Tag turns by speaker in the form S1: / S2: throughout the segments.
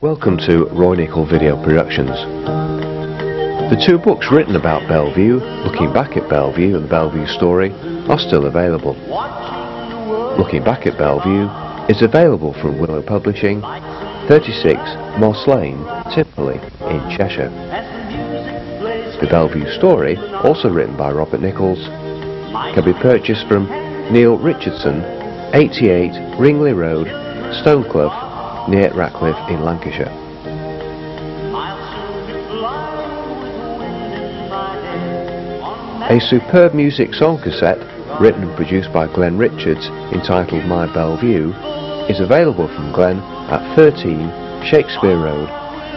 S1: Welcome to Roy Nicol Video Productions. The two books written about Bell Vue, Looking Back at Bell Vue and the Bell Vue Story, are still available. Looking Back at Bell Vue is available from Willow Publishing, 36 Moss Lane, Timperley in Cheshire. The Bell Vue Story, also written by Robert Nichols, can be purchased from Neil Richardson, 88 Ringley Road, Stoneclough, near Ratcliffe in Lancashire. A superb music song cassette, written and produced by Glenn Richards, entitled My Bell Vue, is available from Glenn at 13 Shakespeare Road,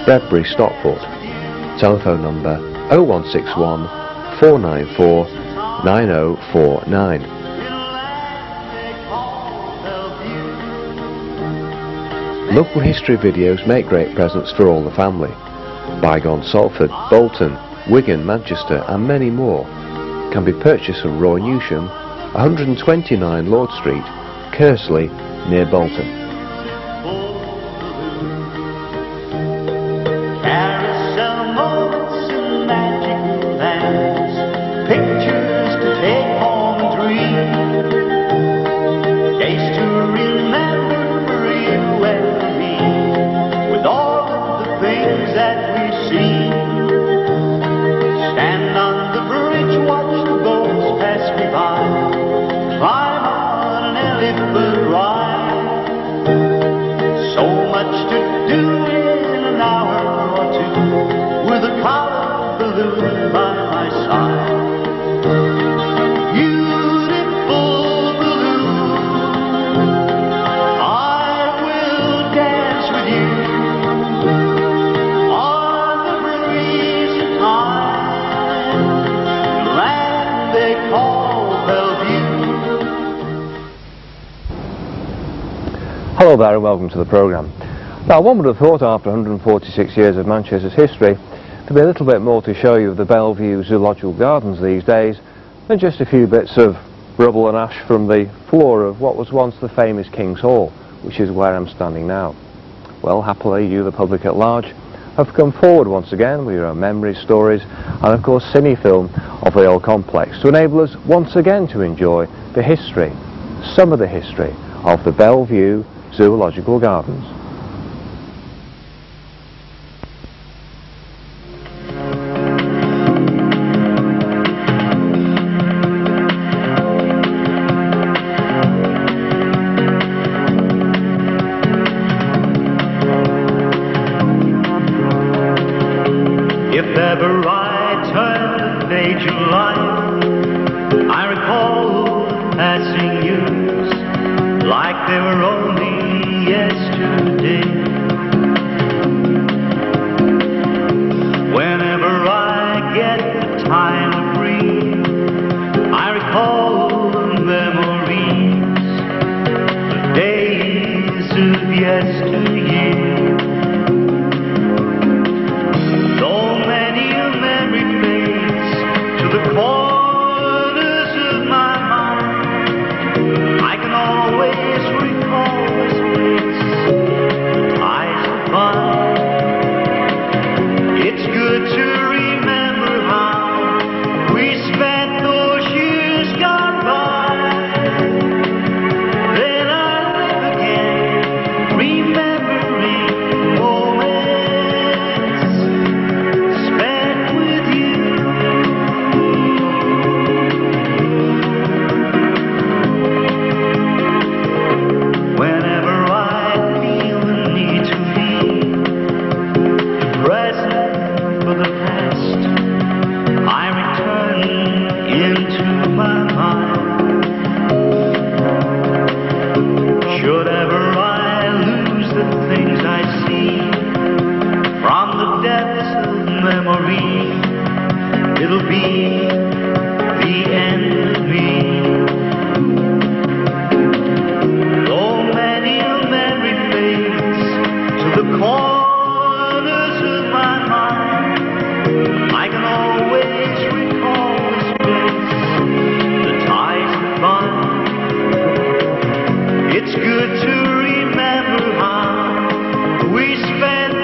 S1: Bredbury, Stockport. Telephone number 0161 494 9049. Local history videos make great presents for all the family. Bygone Salford, Bolton, Wigan, Manchester and many more can be purchased from Roy Newsham, 129 Lord Street, Kersley, near Bolton.
S2: Hello there and welcome to the programme. Now, one would have thought after 146 years of Manchester's history to be a little bit more to show you of the Bell Vue Zoological Gardens these days than just a few bits of rubble and ash from the floor of what was once the famous King's Hall, which is where I'm standing now. Well, happily you, the public at large, have come forward once again with your own memories, stories and of course cine-film of the old complex to enable us once again to enjoy the history, some of the history of the Bell Vue Zoological Gardens.
S3: If ever I turn the page of life, I recall passing years like they were only yesterday. Whenever I get the time to breathe, I recall the memories, the days of yesteryear. So many a memory fades to the corners of my mind. I can always recall this place, the ties of fun. It's good to remember how we spent those years gone by. Then I live again, remembering moments spent with you. Whenever I feel the need to leave the present for the past, I return into my mind. Should ever I lose the things I see from the depths of memory, it'll be the end of me. So many a memory fades to the corners of my mind. I can always recall this place, the ties of fun. It's good to remember how we spent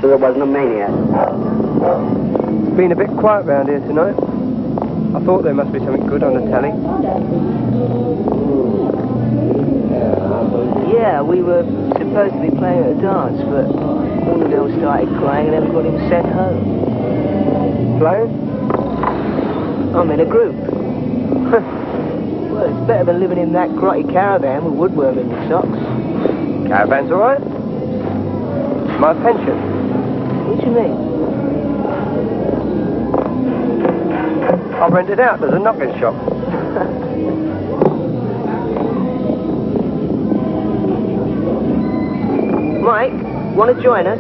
S4: so there wasn't a maniac.
S5: It's been a bit quiet round here tonight. I thought there must be something good on the telly.
S6: Yeah, we were supposed to be playing at a dance, but all the girls started crying and everybody was sent home.
S5: Playing?
S6: I'm in a group. Well, it's better than living in that grotty caravan with woodworm in your socks.
S5: Caravan's alright. My pension.
S6: What do you mean?
S5: I'll rent it out as a knocking shop.
S6: Mike, want to join us?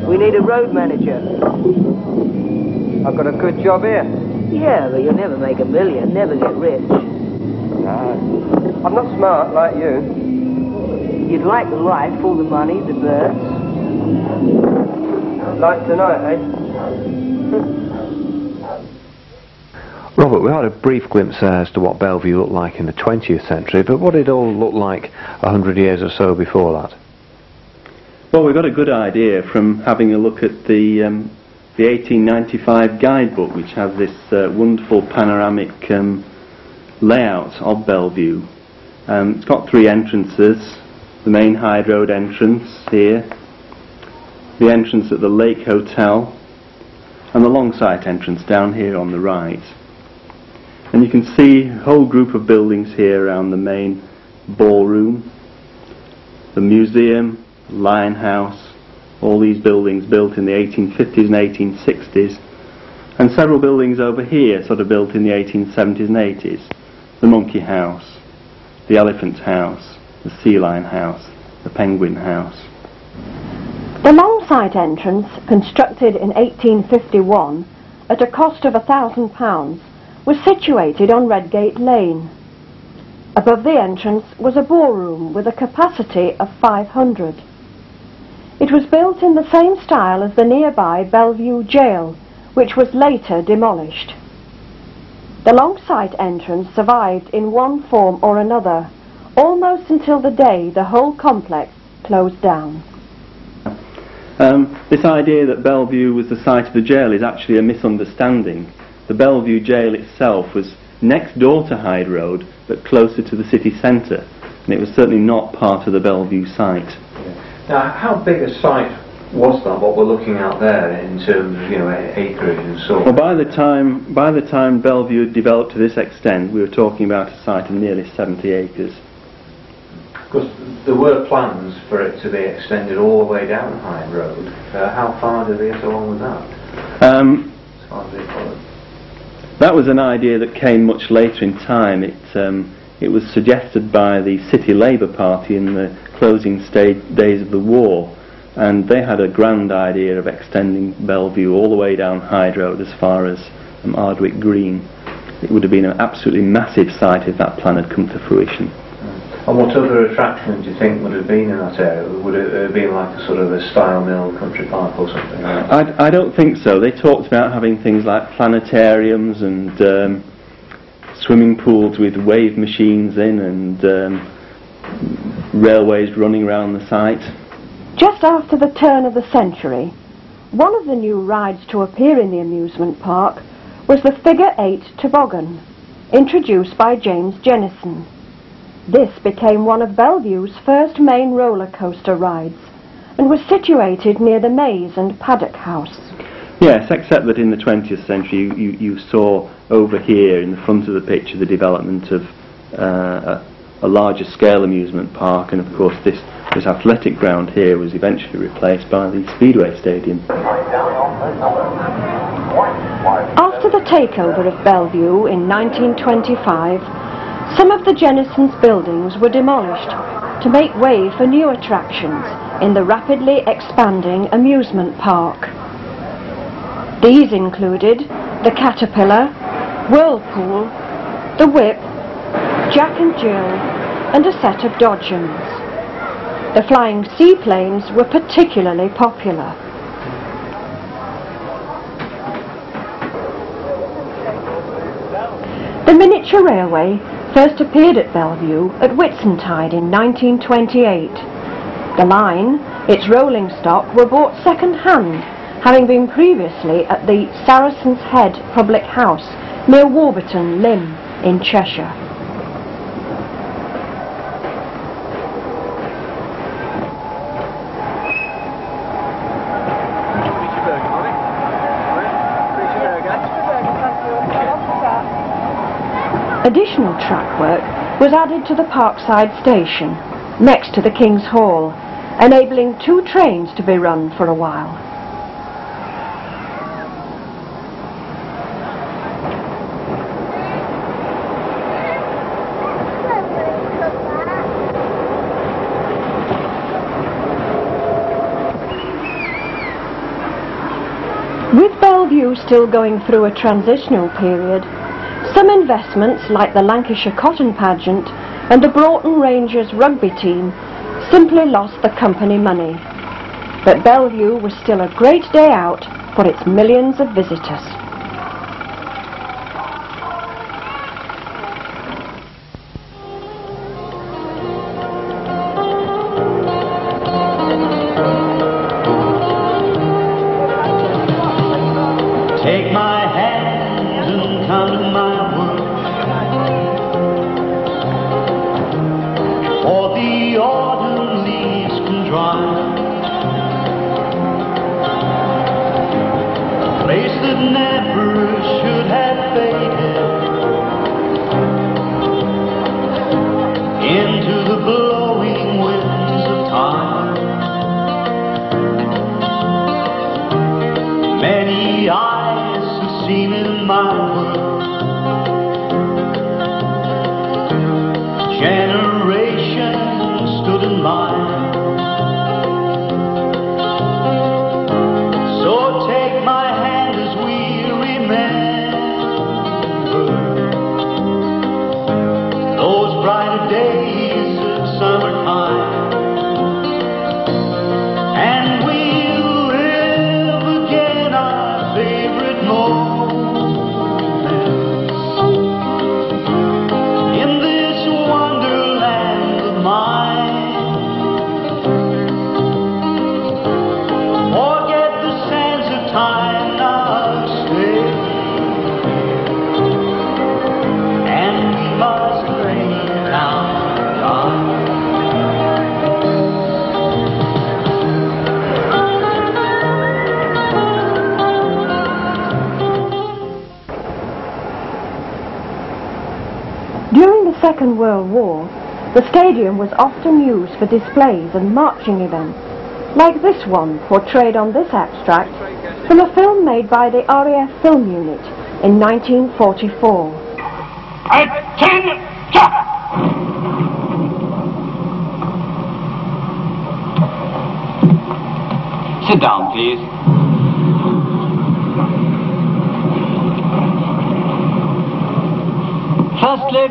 S6: We need a road manager.
S5: I've got a good job here.
S6: Yeah, but you'll never make a million, never get rich.
S5: No. I'm not smart like you.
S6: You'd like the life, all the money, the birds.
S5: Like tonight, eh?
S1: Robert, we had a brief glimpse there as to what Bell Vue looked like in the 20th century, but what did it all look like 100 years or so before that?
S7: Well, we got a good idea from having a look at the 1895 guidebook, which has this wonderful panoramic layout of Bell Vue. It's got three entrances: the main Hyde Road entrance here, the entrance at the Lake Hotel, and the Longsight entrance down here on the right. And you can see a whole group of buildings here around the main ballroom, the museum, Lion House, all these buildings built in the 1850s and 1860s, and several buildings over here sort of built in the 1870s and 80s. The Monkey House, the Elephant House, the Sea Lion House, the Penguin House.
S8: The Longsight entrance, constructed in 1851 at a cost of £1,000, was situated on Redgate Lane. Above the entrance was a ballroom with a capacity of 500. It was built in the same style as the nearby Bell Vue jail, which was later demolished. The Longsight entrance survived in one form or another, almost until the day the whole complex closed down.
S7: This idea that Bell Vue was the site of the jail is actually a misunderstanding. The Bell Vue jail itself was next door to Hyde Road, but closer to the city centre, and it was certainly not part of the Bell Vue site.
S2: Now, how big a site was that, what we're looking at there, in terms of, acreage and so on?
S7: Well, by the time Bell Vue had developed to this extent, we were talking about a site of nearly 70 acres.
S2: Because there were plans for it to be extended all the way down Hyde Road. How far did they get along with that? As far as they followed?
S7: That was an idea that came much later in time. It was suggested by the City Labour Party in the closing days of the war, and they had a grand idea of extending Bell Vue all the way down Hyde Road as far as Ardwick Green. It would have been an absolutely massive site if that plan had come to fruition.
S2: And what other attractions do you think would have been in that area? Would it have been like a sort of a style mill country park or something like that?
S7: I don't think so. They talked about having things like planetariums and swimming pools with wave machines in, and railways running around the site.
S8: Just after the turn of the century, one of the new rides to appear in the amusement park was the Figure 8 toboggan, introduced by James Jennison. This became one of Bell Vue's first main roller coaster rides, and was situated near the Maze and Paddock House.
S7: Yes, except that in the 20th century you saw over here in the front of the picture the development of a larger scale amusement park, and of course this athletic ground here was eventually replaced by the Speedway Stadium.
S8: After the takeover of Bell Vue in 1925, some of the Jennison's buildings were demolished to make way for new attractions in the rapidly expanding amusement park. These included the Caterpillar, Whirlpool, the Whip, Jack and Jill, and a set of dodgems. The flying seaplanes were particularly popular. The miniature railway first appeared at Bell Vue at Whitsuntide in 1928. The line, Its rolling stock were bought second-hand, having been previously at the Saracen's Head public house near Warburton, Lynn, in Cheshire. Additional track work was added to the Parkside station, next to the King's Hall, enabling 2 trains to be run for a while. With Bell Vue still going through a transitional period, some investments like the Lancashire Cotton Pageant and the Broughton Rangers rugby team simply lost the company money. But Bell Vue was still a great day out for its millions of visitors.
S3: Take my hand and come to my work, for the autumn leaves can dry. A place that never should have faded into the blowing winds of time. Many eyes have seen in my world, generations stood in line. So take my hand as we remember those brighter days of summertime, and we'll live again our favorite moments in this wonderland of mine. Forget the sands of time, now stay, and we must lay down time.
S8: During the Second World War, the stadium was often used for displays and marching events, like this one portrayed on this abstract from a film made by the RAF Film Unit in 1944.
S4: Sit down, please. Firstly,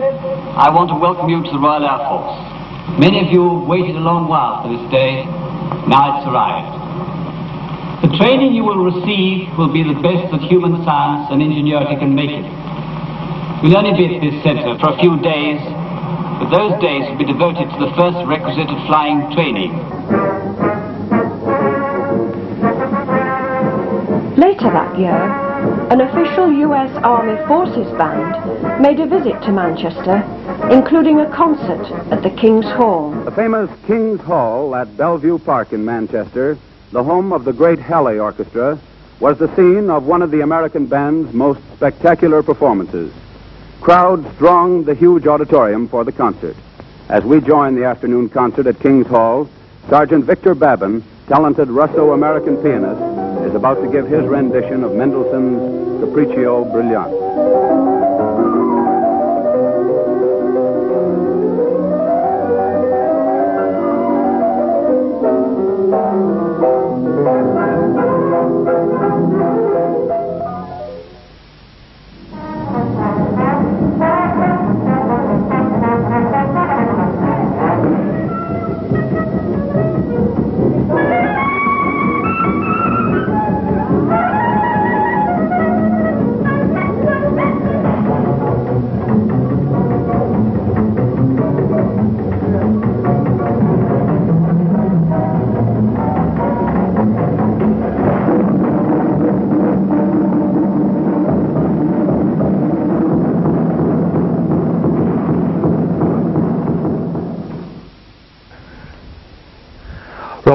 S4: I want to welcome you to the Royal Air Force. Many of you have waited a long while for this day. Now it's arrived. The training you will receive will be the best that human science and ingenuity can make it. You'll only be at this centre for a few days, but those days will be devoted to the first requisite of flying training.
S8: Later that year, an official US Army Forces band made a visit to Manchester, including a concert at the King's Hall.
S9: The famous King's Hall at Bell Vue Park in Manchester, the home of the great Halley Orchestra, was the scene of one of the American band's most spectacular performances. Crowds thronged the huge auditorium for the concert. As we join the afternoon concert at King's Hall, Sergeant Victor Babin, talented Russo-American pianist, is about to give his rendition of Mendelssohn's Capriccio Brillante.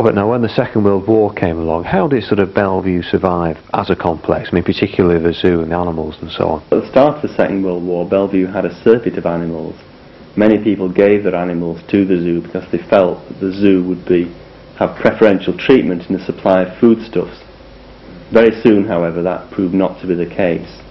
S1: Robert, now when the Second World War came along, how did sort of Bell Vue survive as a complex? I mean, particularly the zoo and the animals and so on.
S7: At the start of the Second World War, Bell Vue had a surfeit of animals. Many people gave their animals to the zoo because they felt that the zoo would have preferential treatment in the supply of foodstuffs. Very soon, however, that proved not to be the case,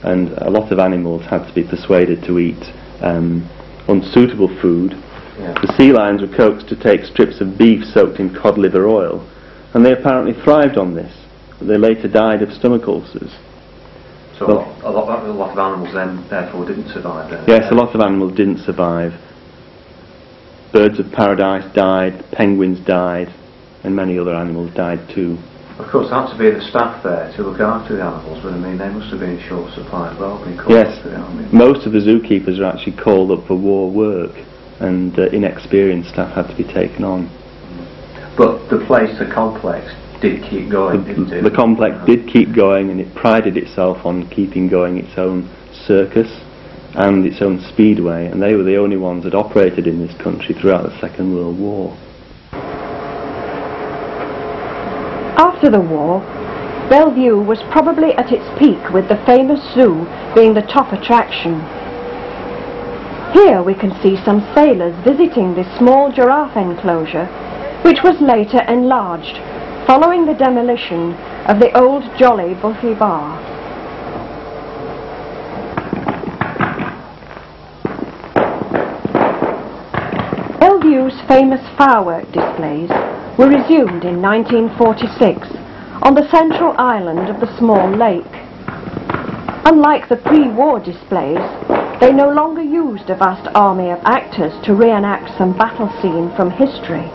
S7: and a lot of animals had to be persuaded to eat unsuitable food.
S2: Yeah.
S7: The sea lions were coaxed to take strips of beef soaked in cod liver oil, and they apparently thrived on this, but they later died of stomach ulcers.
S2: So a lot of animals then therefore didn't survive then?
S7: Yes, a lot of animals didn't survive. Birds of paradise died, penguins died, and many other animals died too.
S2: Of course, there had to be the staff there to look after the animals, but I mean, they must have been in short supply as well, being called
S7: Yes,
S2: up to the army.
S7: most of the zookeepers are actually called up for war work, and inexperienced staff had to be taken on.
S2: But the place, the complex, did keep going, didn't it?
S7: The complex did keep going, and it prided itself on keeping going its own circus and its own speedway, and they were the only ones that operated in this country throughout the Second World War.
S8: After the war, Bell Vue was probably at its peak, with the famous zoo being the top attraction. Here we can see some sailors visiting this small giraffe enclosure, which was later enlarged following the demolition of the old Jolly Buffy Bar. Bell Vue's famous firework displays were resumed in 1946 on the central island of the small lake. Unlike the pre-war displays, they no longer used a vast army of actors to reenact some battle scene from history.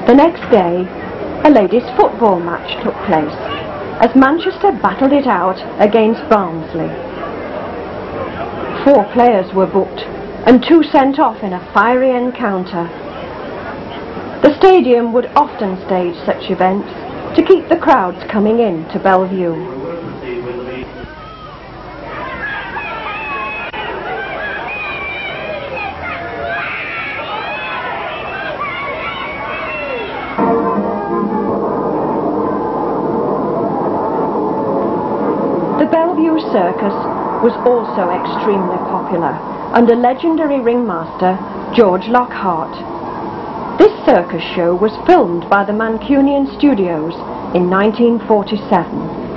S8: The next day, a ladies' football match took place as Manchester battled it out against Barnsley. 4 players were booked and 2 sent off in a fiery encounter. The stadium would often stage such events to keep the crowds coming in to Bell Vue. The Bell Vue Circus was also extremely popular under legendary ringmaster George Lockhart. This circus show was filmed by the Mancunian Studios in 1947.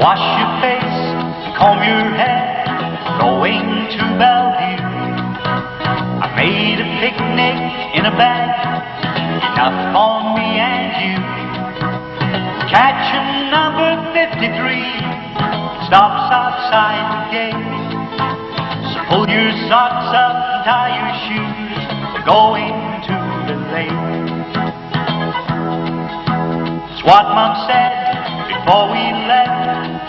S3: Wash your face, comb your hair, going to Bell Vue. I made a picnic in a bag, enough for me and you. Catching number 53 stops outside the gate. So pull your socks up and tie your shoes, we're going to the lake. It's what Mom said before we left.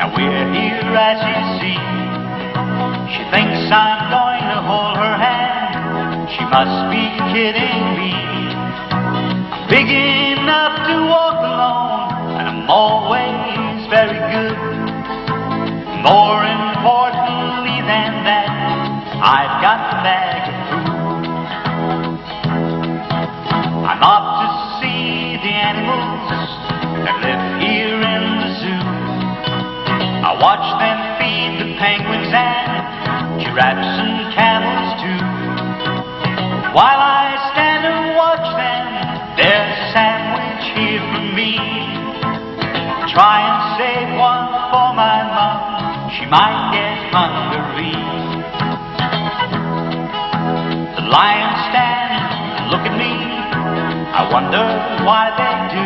S3: Now we're here as you see. She thinks I'm going to hold her hand. She must be kidding me. I'm big enough to walk alone, and I'm always very good. More importantly than that, I've got the bag of food. I'm off to see the animals that live here in the zoo. I watch them feed the penguins and giraffes and camels too. While I stand and watch them, there's a sandwich here for me. Try and save one for my mom, she might get hungry. The lions stand and look at me, I wonder why they do.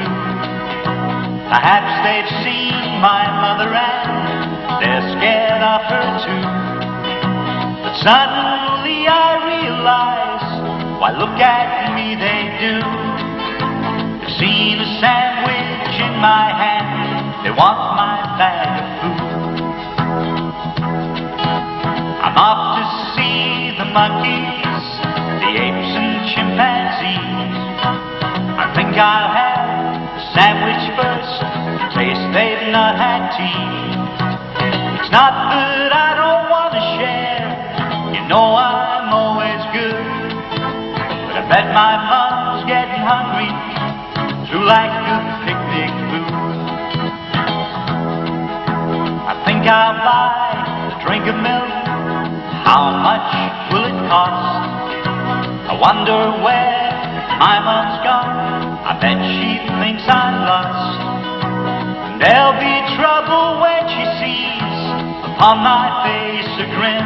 S3: Perhaps they've seen my mother and they're scared of her too. But suddenly I realize, why look at me, they do. They've seen a sandwich in my hand, they want my bag of food. I'm off to see the monkeys, the apes and think I'll have a sandwich first, in case they've not had tea. It's not that I don't want to share, you know I'm always good, but I bet my mom's getting hungry to like good picnic food. I think I'll buy a drink of milk. How much will it cost? I wonder where my mom's gone. I bet she thinks I'm lost. And there'll be trouble when she sees upon my face a grin,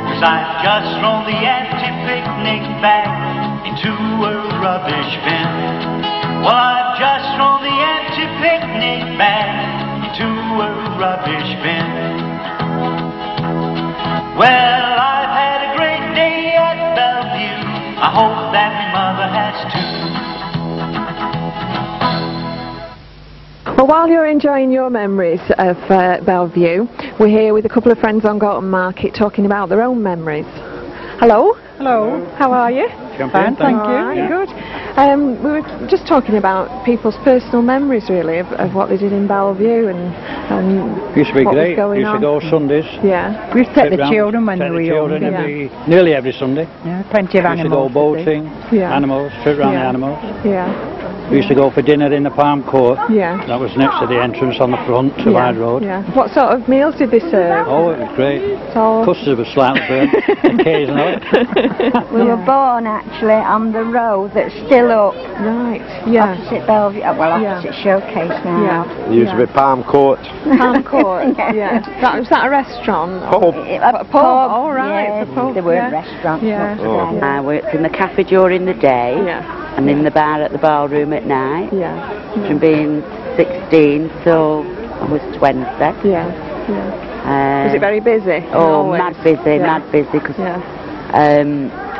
S3: 'cause I've just thrown the empty picnic bag into a rubbish bin. Well, I've just thrown the empty picnic bag into a rubbish bin. Well, I've had a great day at Bell Vue. I hope that my mother has too.
S10: Well, while you're enjoying your memories of Bell Vue, we're here with a couple of friends on Gorton Market talking about their own memories. Hello.
S11: Hello.
S10: How are you?
S11: Fine, thank you.
S10: Right, good. We were just talking about people's personal memories, really, of what they did in Bell Vue and
S11: Used to be
S10: what
S11: great.
S10: was going
S11: Used to
S10: on.
S11: go Sundays.
S10: Yeah.
S11: We used to take the children when they were young. Nearly every Sunday.
S12: Yeah, plenty of animals.
S11: Used to go boating, animals, trip round the animals.
S10: Yeah.
S11: We used to go for dinner in the Palm Court.
S10: Yeah.
S11: That was next to the entrance on the front to Wide Road.
S10: Yeah. What sort of meals did they serve?
S11: Oh, it was great.
S10: So
S11: Custard was slightly burnt occasionally.
S12: We were born actually on the road that's still up.
S10: Right. Yeah.
S12: Opposite Bell Vue, well, opposite Showcase now.
S10: Yeah.
S9: It used to be Palm Court.
S10: Palm Court. Yeah. Was that a restaurant?
S9: Pub.
S12: A
S10: pub. All right.
S12: Yes,
S10: It's a pub.
S12: there were
S10: Yeah.
S12: restaurants.
S10: Yeah.
S13: I worked in the cafe during the day and in the bar at the ballroom at night.
S10: Yeah.
S13: From being 16 till I was 20.
S10: Yeah. Was it very busy?
S13: Oh,
S10: Always?
S13: mad busy, mad busy, because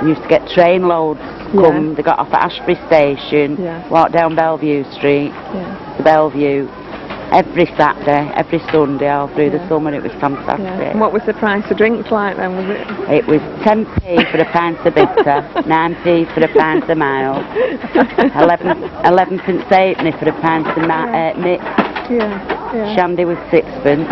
S13: used to get train loads come, they got off at Ashbury Station, walk down Bell Vue Street to Bell Vue every Saturday, every Sunday, all through the summer. It was fantastic.
S10: And what was the price of drinks like then, was it?
S13: It was 10p for a pint of bitter, 9p for a pint of mild, 11 pence halfpenny for a pint of mixed. Shandy was 6p.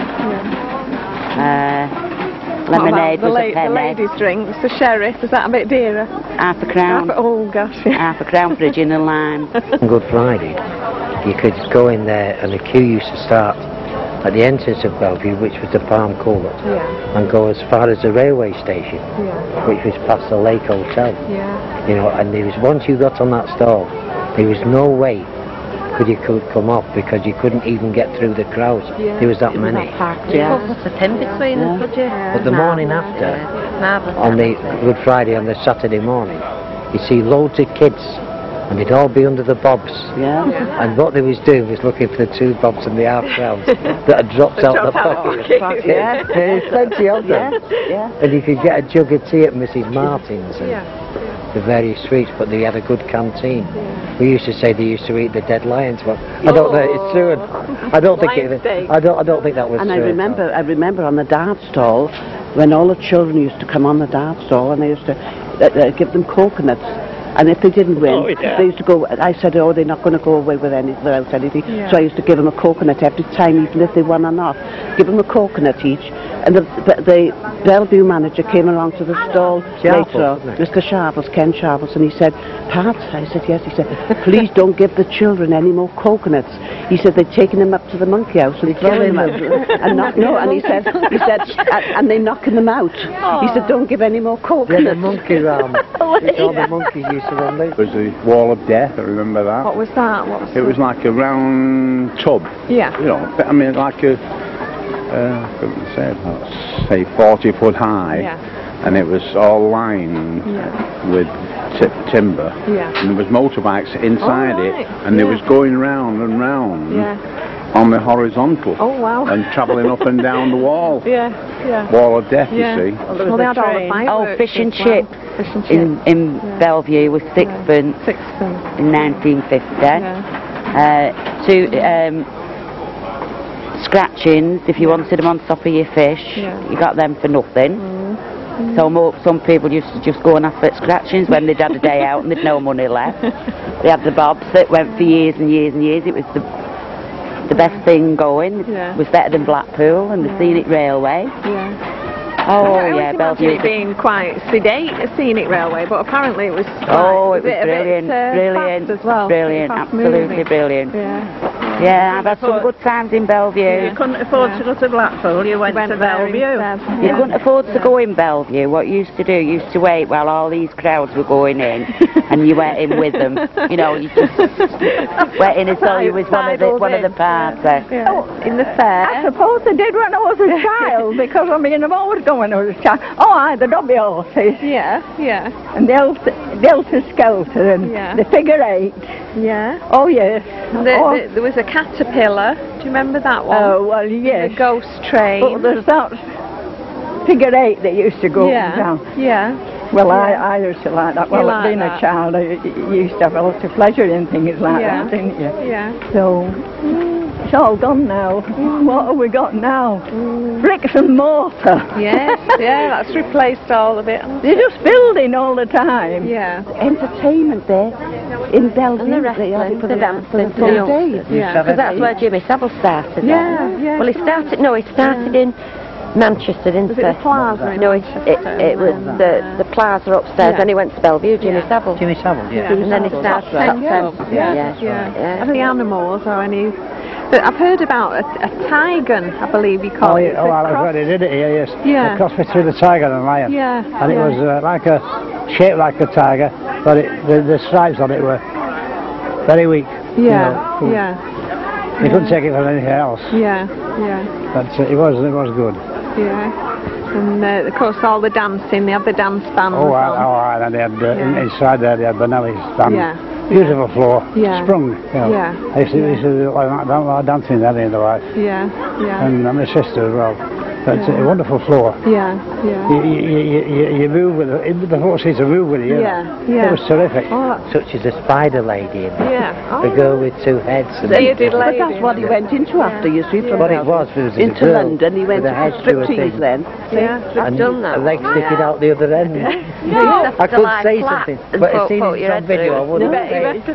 S13: Lemonade was a penny.
S10: The ladies' drinks, the sherry, was that a bit dearer?
S13: Half a crown.
S10: Oh gosh.
S13: Half a crown for a gin and lime.
S14: On Good Friday, you could go in there and the queue used to start at the entrance of Bell Vue, which was the Palm Court, and go as far as the railway station, which was past the Lake Hotel. You know, and there was, once you got on that stall, there was no way you could come off, because you couldn't even get through the crowds. There was that many.
S6: The pin between us, would you?
S14: But the morning after, on the Good Friday, on the Saturday morning, you see loads of kids, and they'd all be under the bobs. And what they was doing was looking for the 2 bobs and the half crowns that had dropped out the pocket. There's plenty of them. And you could get a jug of tea at Mrs. Martin's and the various streets, but they had a good canteen. We used to say they used to eat the dead lions, but I don't know it's true. I don't think I don't think that was
S15: and
S14: true.
S15: I remember on the dart stall when all the children used to come on the dart stall, and they used to give them coconuts. And if they didn't win, they used to go. I said, "Oh, they're not going to go away with anything." So I used to give them a coconut every time, even if they won or not. Give them a coconut each. And the Bell Vue manager came along to the stall later on, Mr. Sharples, Ken Sharples, and he said, "Pat," I said, "Yes." He said, "Please don't give the children any more coconuts." He said they're taking them up to the monkey house and throwing them out. And he said, and they're knocking them out. He said, "Don't give any more coconuts."
S14: Yeah, the monkey ram. All the monkeys used to run loose.
S9: It was the Wall of Death, I remember that.
S10: What was that?
S9: It was like a round tub.
S10: Yeah.
S9: You know, I mean, like a, say 40 foot high, and it was all lined with timber, and there was motorbikes inside it, and they was going round and round on the horizontal, and travelling up and down the wall. Wall of Death, you see.
S10: Well, they had all the fireworks.
S13: Fish and chips in Bell Vue was 6p in 1950. Scratchings, if you wanted them on top of your fish, you got them for nothing. So some people used to just go and ask for scratchings when they'd had a day out and they'd no money left. We had the bobs that went for years and years and years. It was the best thing going. It was better than Blackpool and the scenic railway. Oh yeah, Bell Vue.
S10: It being quite sedate, a scenic railway, but apparently it was.
S13: Oh, it was brilliant, brilliant,
S10: as well.
S13: Brilliant, absolutely brilliant. Yeah, I've had some good times in Bell Vue.
S12: You couldn't afford to go to Blackpool, you went to Bell Vue.
S13: You couldn't afford to go in Bell Vue. What you used to do, you used to wait while all these crowds were going in, and you went in with them. You know, you just went in as though you was one of the party.
S12: Oh, in the fair. I suppose they did when I was a child, because I mean, I've always gone when I was a child. Oh, aye, the dobby horses. And the Delta Skelter and the figure 8. Oh, yes.
S10: There was a caterpillar. Do you remember that one?
S12: Oh, well, yes.
S10: The ghost train.
S12: Oh, there's that figure 8 that used to go down. Well, I used to like that. Well, being a child, I used to have a lot of pleasure in things like that, didn't you? So, it's all gone now. What have we got now? Bricks and mortar.
S10: That's replaced all of it.
S12: They're just building all the time.
S15: Entertainment there in Bell Vue.
S16: And the wrestling, the dancing,
S15: for the full day.
S16: Because that's where Jimmy Savile started. Well, he started in Manchester, didn't he?
S10: Was it the Plaza?
S16: No, it was the Plaza upstairs. Then he went to Bell Vue, Jimmy Savile.
S14: Jimmy Savile,
S16: And then he started
S10: Have the animals or any... But I've heard about a tiger, I believe you call it.
S11: Oh, I already did it here, yes.
S10: Yeah.
S11: The cross between the tiger and lion. And it was shaped like a tiger, but the stripes on it were very weak. You couldn't take it for anything else. But it was good.
S10: And of course all the dancing, they had the dance bands.
S11: And they had inside there they had Benelli's band. Beautiful floor, sprung. I used to do a lot of dancing there in the life. And my sister as well. But it's a wonderful floor. You move with it. The floor seems to move with you. It was terrific.
S14: Such as the spider lady in there. The girl with 2 heads.
S15: But that's what he went into after, you see, from into London. He went to striptease then.
S14: I've done that. Legs sticking out the other end. I could say something, but it's seen it on video. I wouldn't say it.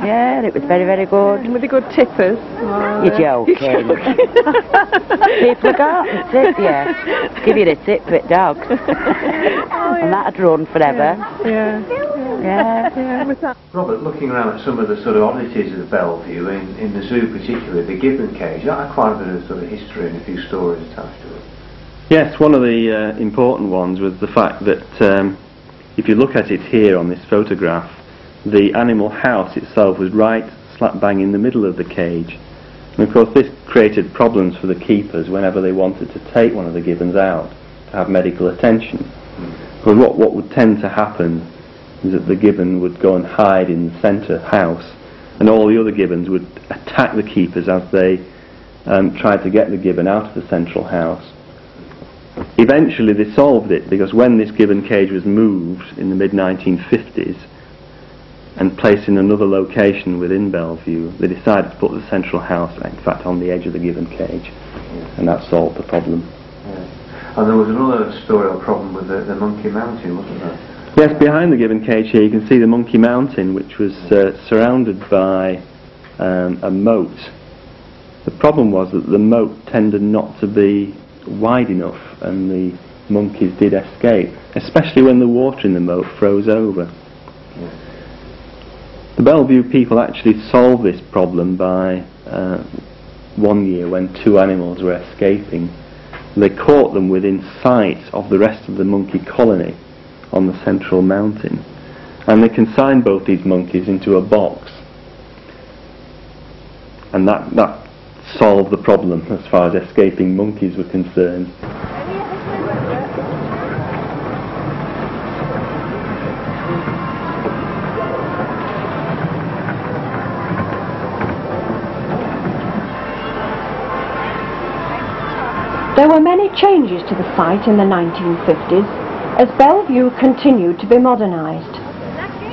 S13: Yeah, it was very, very good.
S10: And with the good tippers.
S13: You're joking. People got a tip, give you a tip for it, dogs. And that'd run forever.
S1: Robert, looking around at some of the sort of oddities of Bell Vue, in the zoo particularly, the gibbon cage, that had quite a bit of sort of history and a few stories attached to it.
S7: Yes, one of the important ones was the fact that if you look at it here on this photograph, the animal house itself was right slap bang in the middle of the cage. And of course this created problems for the keepers whenever they wanted to take one of the gibbons out to have medical attention. Because what would tend to happen is that the gibbon would go and hide in the centre house, and all the other gibbons would attack the keepers as they tried to get the gibbon out of the central house. Eventually they solved it, because when this gibbon cage was moved in the mid-1950s and placed in another location within Bell Vue, they decided to put the central house, in fact, on the edge of the gibbon cage, and that solved the problem.
S1: And there was another story or problem with the Monkey Mountain, wasn't there?
S7: Yes, behind the gibbon cage here you can see the Monkey Mountain, which was surrounded by a moat. The problem was that the moat tended not to be wide enough, and the monkeys did escape, especially when the water in the moat froze over. The Bell Vue people actually solved this problem by one year when 2 animals were escaping. They caught them within sight of the rest of the monkey colony on the central mountain, and they consigned both these monkeys into a box, and that solved the problem as far as escaping monkeys were concerned.
S8: There were many changes to the site in the 1950s as Bell Vue continued to be modernised.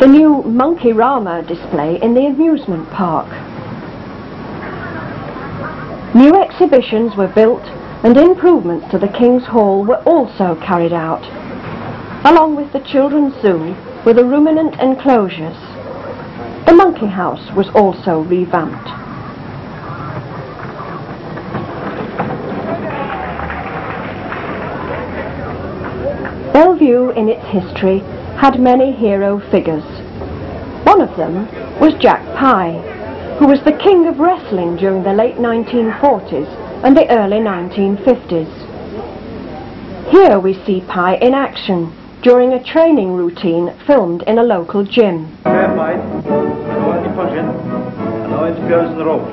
S8: The new Monkey-Rama display in the amusement park. New exhibitions were built and improvements to the King's Hall were also carried out. along with the children's zoo with the ruminant enclosures. The monkey house was also revamped. Bell Vue in its history had many hero figures. One of them was Jack Pye, who was the king of wrestling during the late 1940s and the early 1950s. Here we see Pye in action during a training routine filmed in a local gym.
S17: Fair fight, quality punching, and no interference in the ropes.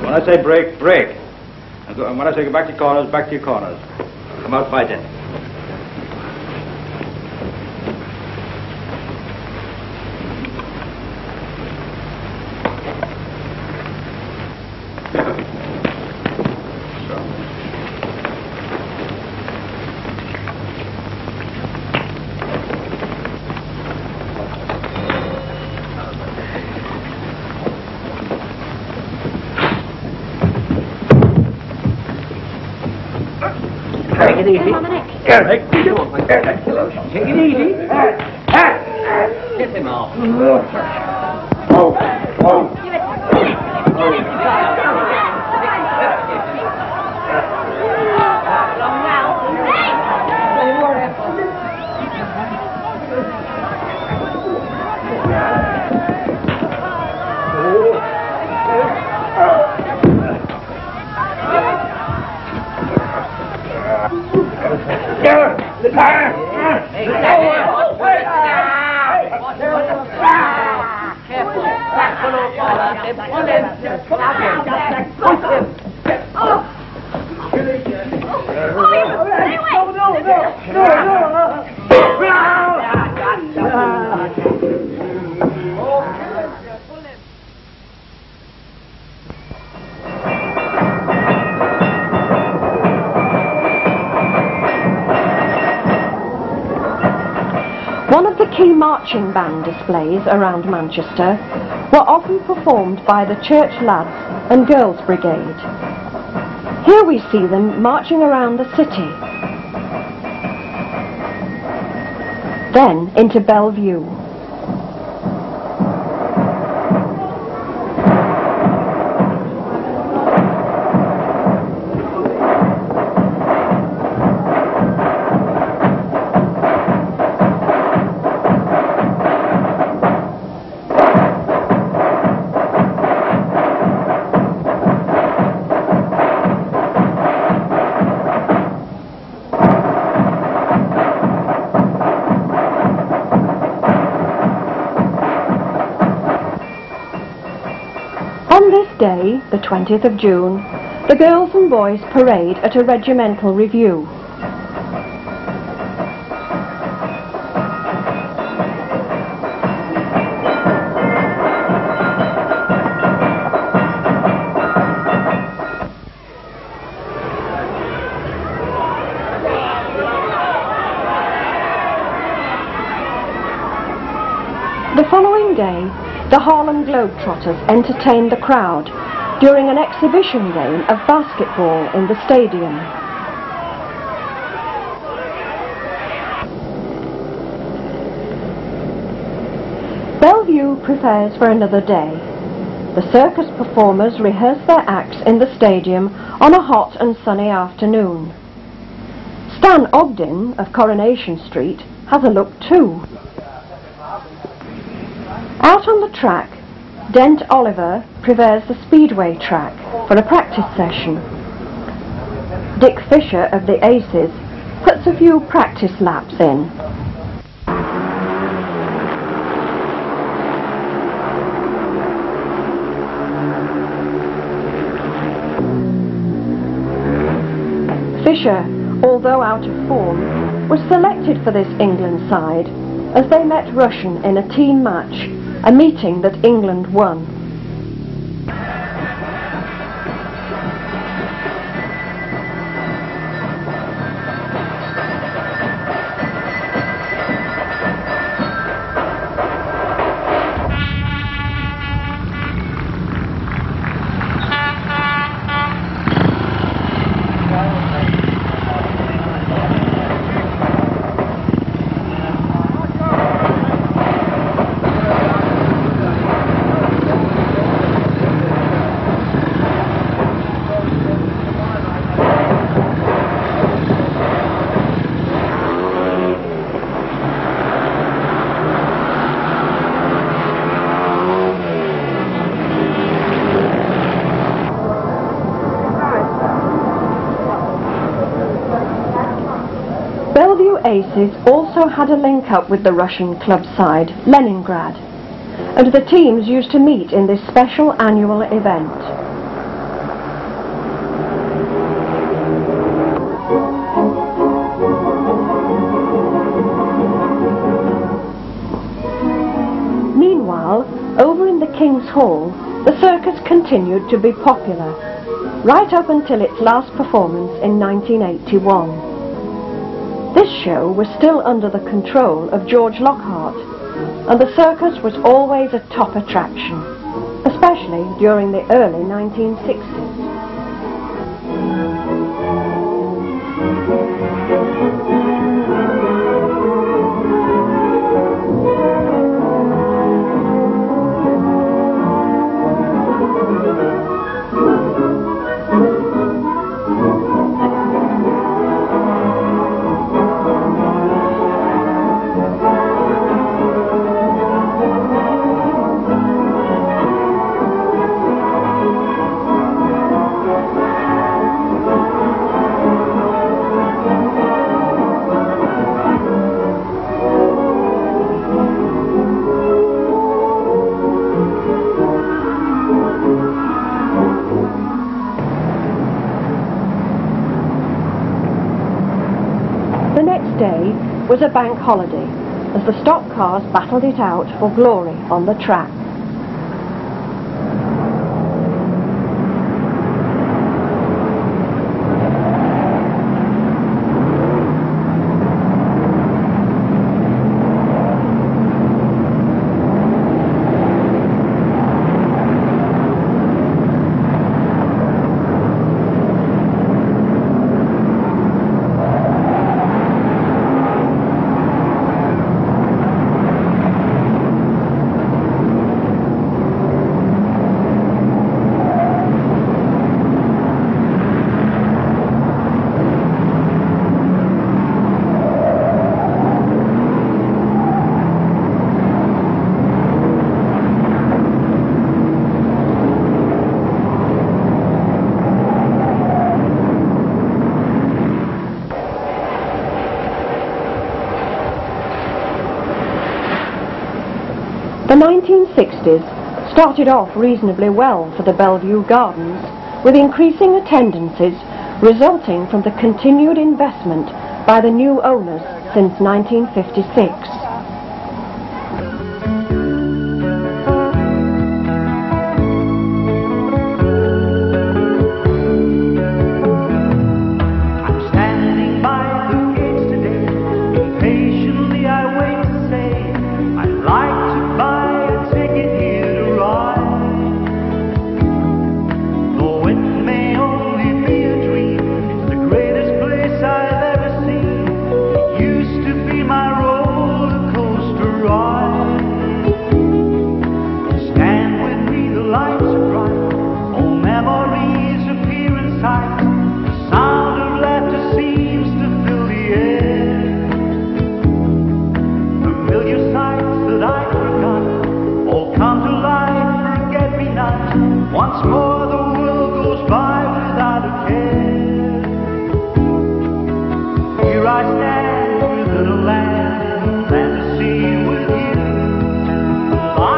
S17: When I say break, break. And when I say go back to your corners, back to your corners. Come out fighting.
S11: Take it easy. Eric, take it easy.
S14: Get him off.
S8: One of the key marching band displays around Manchester were often performed by the Church Lads and Girls Brigade. Here we see them marching around the city. Then into Bell Vue. On this day, the 20th of June, the girls and boys parade at a regimental review. The following day, the Harlem Globetrotters entertained the crowd during an exhibition game of basketball in the stadium. Bell Vue prepares for another day. The circus performers rehearse their acts in the stadium on a hot and sunny afternoon. Stan Ogden of Coronation Street has a look too. Out on the track, Dent Oliver prepares the speedway track for a practice session. Dick Fisher of the Aces puts a few practice laps in. Fisher, although out of form, was selected for this England side as they met Russian in a team match, a meeting that England won. forces also had a link-up with the Russian club side, Leningrad, and the teams used to meet in this special annual event. Meanwhile, over in the King's Hall, the circus continued to be popular, right up until its last performance in 1981. This show was still under the control of George Lockhart, and the circus was always a top attraction, especially during the early 1960s. Day was a bank holiday as the stock cars battled it out for glory on the track. The 1960s started off reasonably well for the Bell Vue Gardens, with increasing attendances resulting from the continued investment by the new owners since 1956.
S3: Once more the world goes by without a care. Here I stand within a land to see with you. I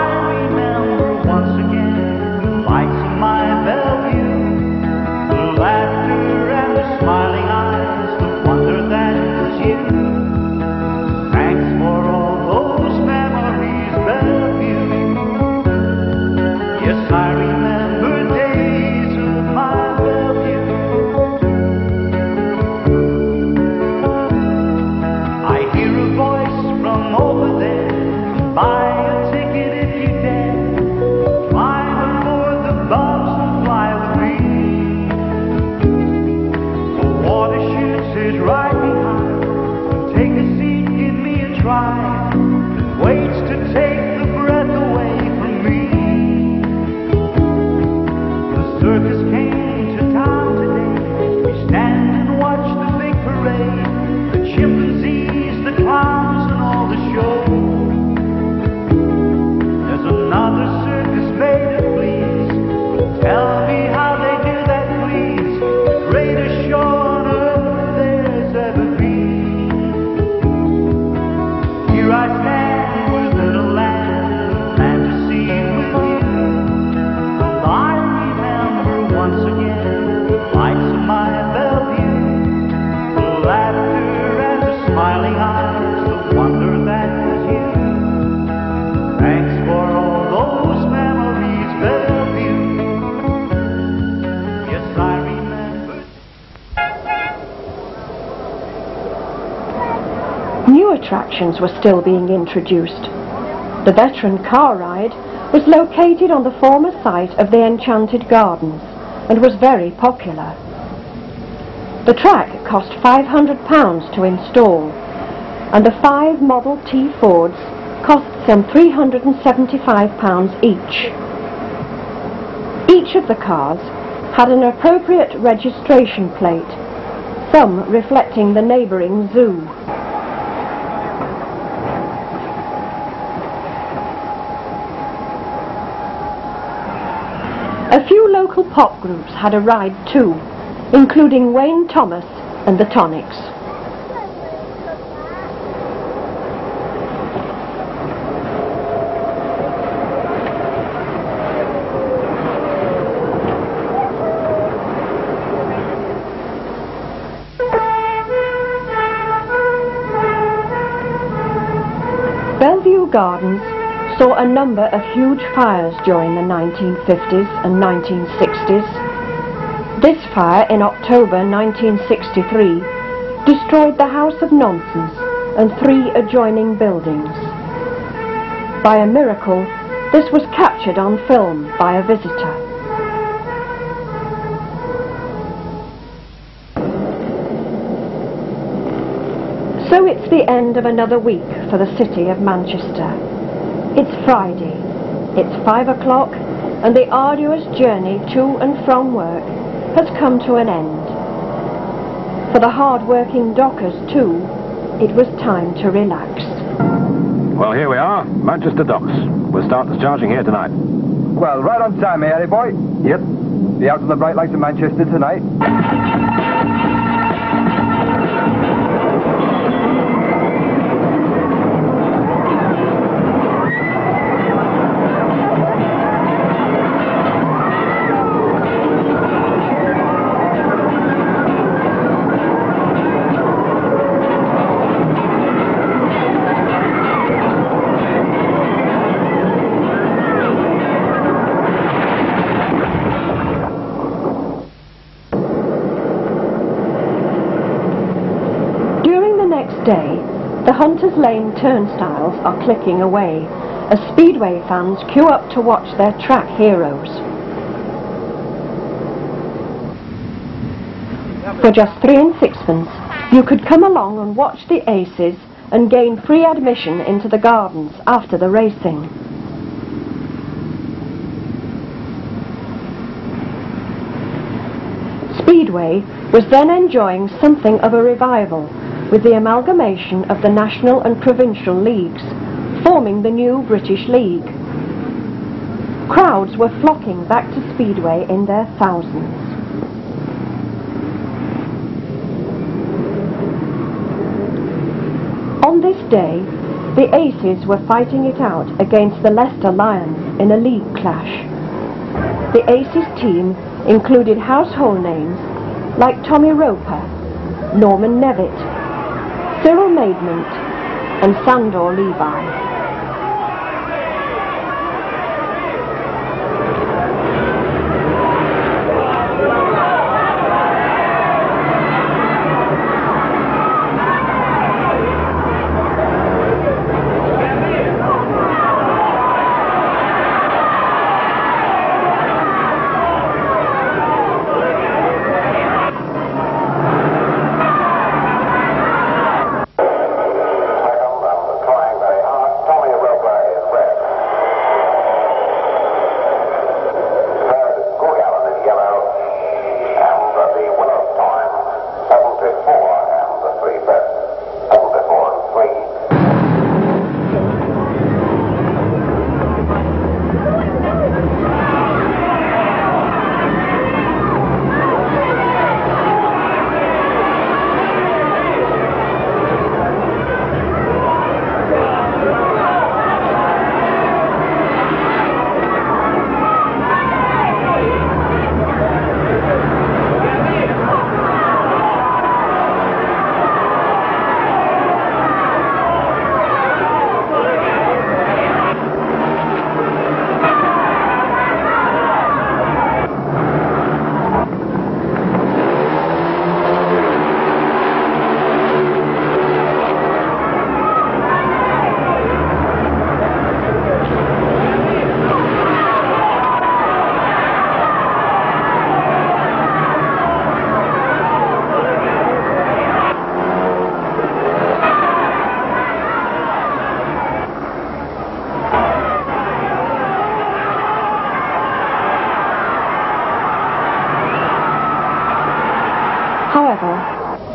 S3: remember once again the lights of my Bell Vue, the laughter and the smiling eyes, the wonder that was you. Thanks for all those memories, Bell Vue. Yes, I remember right behind. Take a seat, give me a try. It waits to take the breath away from me. The circus came to town today. We stand and watch the big parade. The chimpanzees, the clowns, and all the show. There's another circus made of fleas. Tell me how they do that, please. The greatest show on earth ever been.
S8: attractions were still being introduced. The veteran car ride was located on the former site of the Enchanted Gardens and was very popular. The track cost £500 to install, and the 5 Model T Fords cost some £375 each. Each of the cars had an appropriate registration plate, some reflecting the neighbouring zoo. A few local pop groups had a ride too, including Wayne Thomas and the Tonics. Bell Vue Gardens saw a number of huge fires during the 1950s and 1960s. This fire in October 1963 destroyed the House of Nonsense and 3 adjoining buildings. By a miracle, this was captured on film by a visitor. So it's the end of another week for the city of Manchester. It's Friday, it's 5 o'clock, and the arduous journey to and from work has come to an end. For the hard-working dockers too, it was time to relax.
S18: Well, here we are, Manchester Docks. We'll start discharging here tonight.
S19: Well, right on time, eh, Harry boy? Yep. Be out on the bright lights of Manchester tonight.
S8: Day, the Hunters Lane turnstiles are clicking away as Speedway fans queue up to watch their track heroes. For just 3 and 6pence, you could come along and watch the Aces and gain free admission into the gardens after the racing. Speedway was then enjoying something of a revival with the amalgamation of the national and provincial leagues, forming the new British League. Crowds were flocking back to Speedway in their thousands. On this day, the Aces were fighting it out against the Leicester Lions in a league clash. The Aces team included household names like Tommy Roper, Norman Nevitt, Cyril Maidment and Sandor Levi.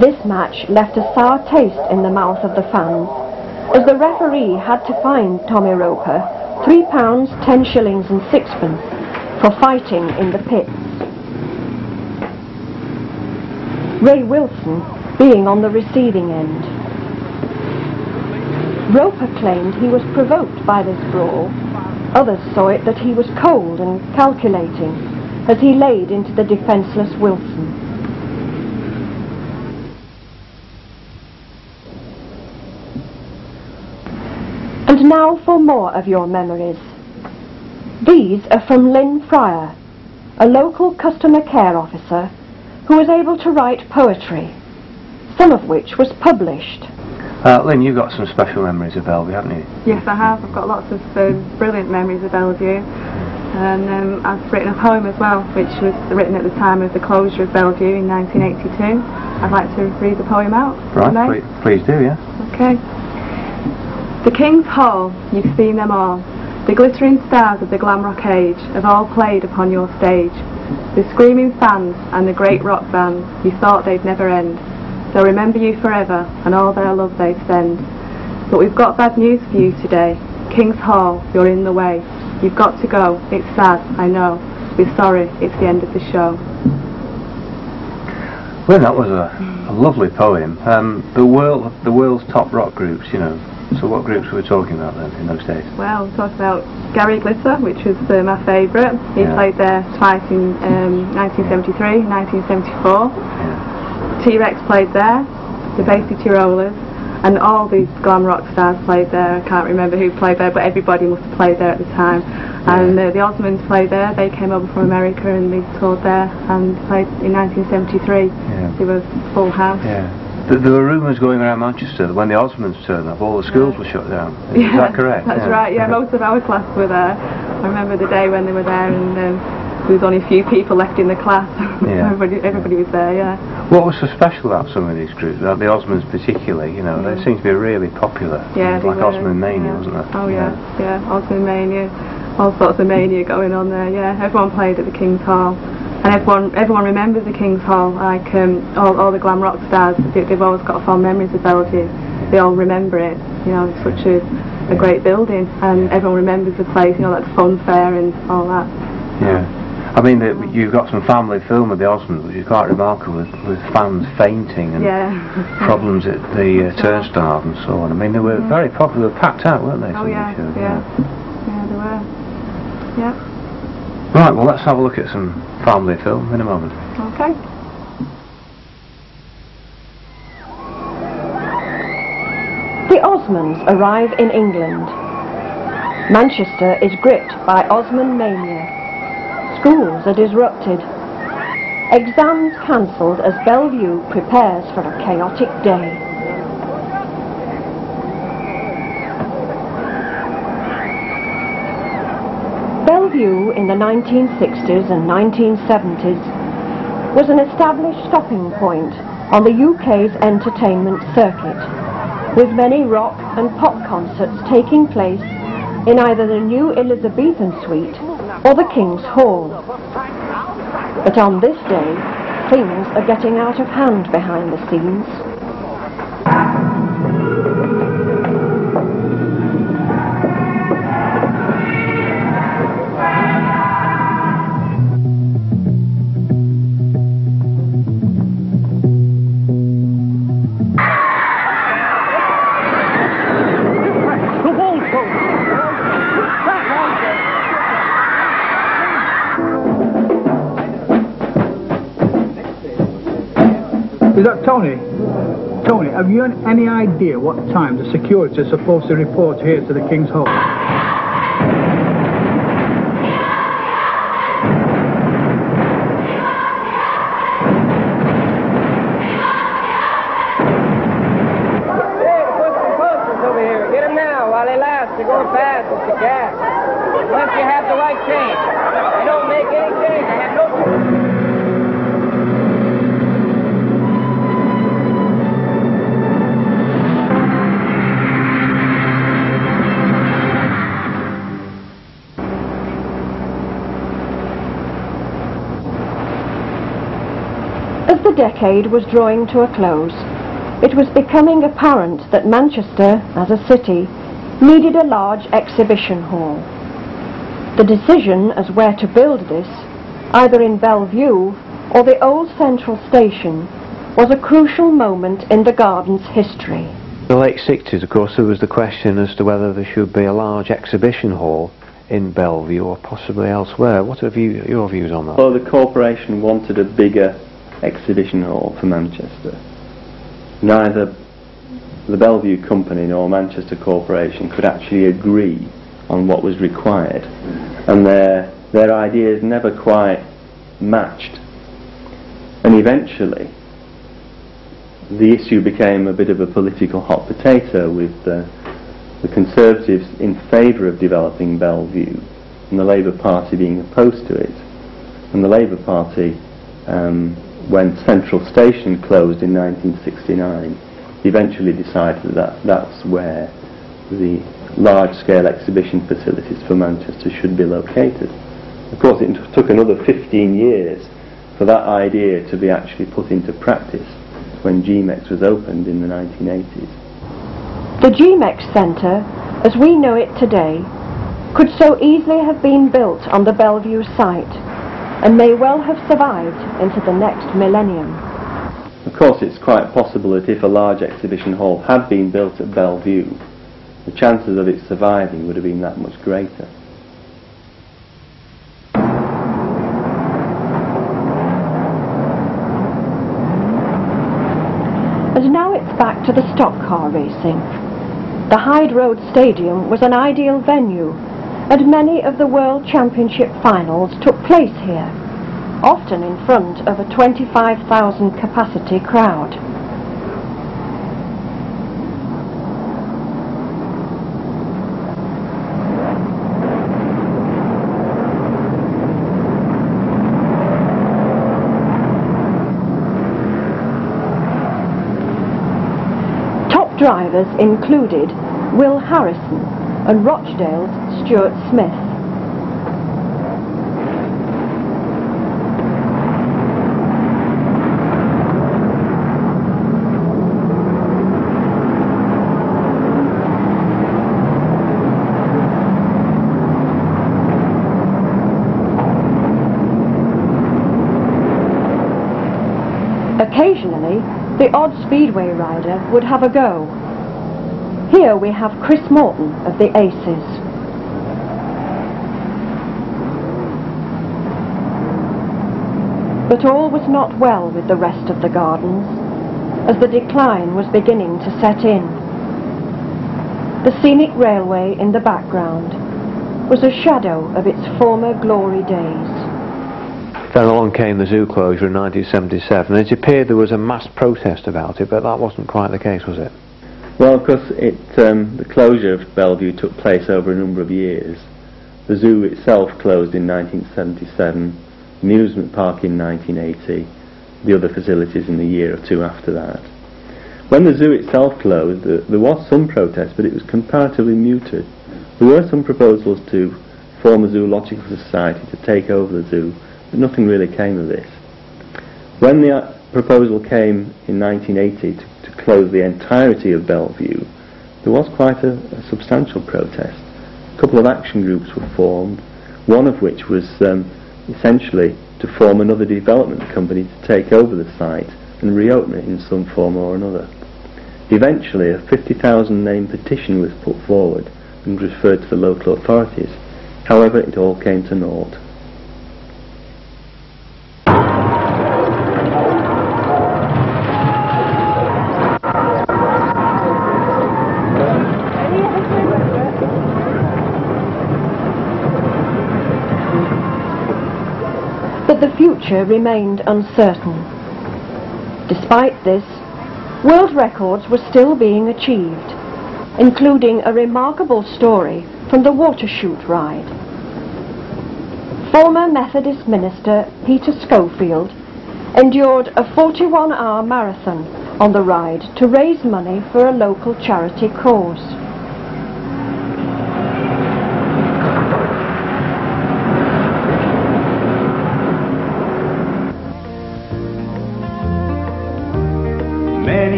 S8: This match left a sour taste in the mouth of the fans, as the referee had to fine Tommy Roper £3, 10 shillings and sixpence for fighting in the pits. Ray Wilson being on the receiving end. Roper claimed he was provoked by this brawl. Others saw it that he was cold and calculating as he laid into the defenceless Wilson. And now for more of your memories. These are from Lynn Fryer, a local customer care officer who was able to write poetry, some of which was published.
S2: Lynn, you've got some special memories of Bell Vue, haven't you?
S20: Yes, I have. I've got lots of brilliant memories of Bell Vue. And I've written a poem as well, which was written at the time of the closure of Bell Vue in 1982. I'd like to read the poem out.
S2: Right, please do, yeah.
S20: Okay. The King's Hall, you've seen them all. The glittering stars of the glam rock age have all played upon your stage. The screaming fans and the great rock bands, you thought they'd never end. They'll remember you forever and all their love they'd send. But we've got bad news for you today. King's Hall, you're in the way. You've got to go. It's sad, I know. We're sorry, it's the end of the show.
S2: Well, that was a lovely poem. The world's top rock groups, you know. So what groups were we talking about then in those days?
S20: Well, we talked about Gary Glitter, which was my favourite. He played there twice in 1973, 1974.
S2: Yeah.
S20: T-Rex played there, the Basie Tyrollers, and all these glam rock stars played there. I can't remember who played there, but everybody must have played there at the time. And the Osmonds played there. They came over from America and they toured there and played in 1973.
S2: Yeah.
S20: It was full house.
S2: Yeah. There were rumours going around Manchester that when the Osmonds turned up, all the schools were shut down. Is that correct?
S20: That's right, yeah. Most of our class were there. I remember the day when they were there and there was only a few people left in the class.
S2: Yeah.
S20: everybody was there, yeah.
S2: What was so special about some of these groups, about the Osmonds particularly, you know, they seemed to be really popular.
S20: Yeah,
S2: like Osmond Mania, wasn't there?
S20: Oh yeah, Osmond Mania. All sorts of mania going on there, yeah. Everyone played at the King's Hall. And everyone remembers the King's Hall, like all the glam rock stars. They've always got fond memories of Bell Vue. They all remember it. You know, it's such a great building, and everyone remembers the place. You know, like the fun fair and all that.
S2: Yeah, I mean you've got some family film of the Osmonds, which is quite remarkable, with fans fainting and problems at the turnstiles and so on. I mean they were very popular, packed out, weren't they?
S20: Oh yeah, yeah, they were. Yeah.
S2: Right, well let's have a look at some family film in a moment.
S20: Okay.
S8: The Osmonds arrive in England. Manchester is gripped by Osmond mania. Schools are disrupted. Exams cancelled as Bell Vue prepares for a chaotic day. Bell Vue in the 1960s and 1970s was an established stopping point on the UK's entertainment circuit, with many rock and pop concerts taking place in either the new Elizabethan suite or the King's Hall. But on this day, things are getting out of hand behind the scenes.
S21: Is that Tony? Tony, have you any idea what time the security is supposed to report here to the King's Hall?
S5: Hey, put some posters over here. Get them now while they last. They're going fast as the gas. Unless you have the right change. You don't make any change. I have no change.
S8: As the decade was drawing to a close, it was becoming apparent that Manchester, as a city, needed a large exhibition hall. The decision as where to build this, either in Bell Vue or the old central station, was a crucial moment in the garden's history.
S2: In the late 60s, of course, there was the question as to whether there should be a large exhibition hall in Bell Vue or possibly elsewhere. What are your views on that?
S7: Well, the corporation wanted a bigger exhibition hall for Manchester. Neither the Bell Vue Company nor Manchester Corporation could actually agree on what was required, and their ideas never quite matched. And eventually the issue became a bit of a political hot potato, with the Conservatives in favour of developing Bell Vue and the Labour Party being opposed to it. And the Labour Party, when Central Station closed in 1969, eventually decided that that's where the large-scale exhibition facilities for Manchester should be located. Of course, it took another 15 years for that idea to be actually put into practice when GMEX was opened in the 1980s.
S8: The GMEX Centre, as we know it today, could so easily have been built on the Bell Vue site and may well have survived into the next millennium.
S7: Of course, it's quite possible that if a large exhibition hall had been built at Bell Vue, the chances of it surviving would have been that much greater.
S8: And now it's back to the stock car racing. The Hyde Road Stadium was an ideal venue, and many of the World Championship finals took place here, often in front of a 25,000 capacity crowd. Drivers included Will Harrison and Rochdale's Stuart Smith. Occasionally, the odd speedway rider would have a go. Here we have Chris Morton of the Aces. But all was not well with the rest of the gardens, as the decline was beginning to set in. The scenic railway in the background was a shadow of its former glory days.
S2: Then along came the zoo closure in 1977, and it appeared there was a mass protest about it, but that wasn't quite the case, was it?
S7: Well, of course, the closure of Bell Vue took place over a number of years. The zoo itself closed in 1977, amusement park in 1980, the other facilities in the year or two after that. When the zoo itself closed, there was some protest, but it was comparatively muted. There were some proposals to form a zoological society to take over the zoo, but nothing really came of this. When the proposal came in 1980 to close the entirety of Bell Vue, there was quite a substantial protest. A couple of action groups were formed, one of which was essentially to form another development company to take over the site and reopen it in some form or another. Eventually, a 50,000 name petition was put forward and referred to the local authorities. However, it all came to naught.
S8: But the future remained uncertain. Despite this, world records were still being achieved, including a remarkable story from the water chute ride. Former Methodist minister Peter Schofield endured a 41-hour marathon on the ride to raise money for a local charity cause.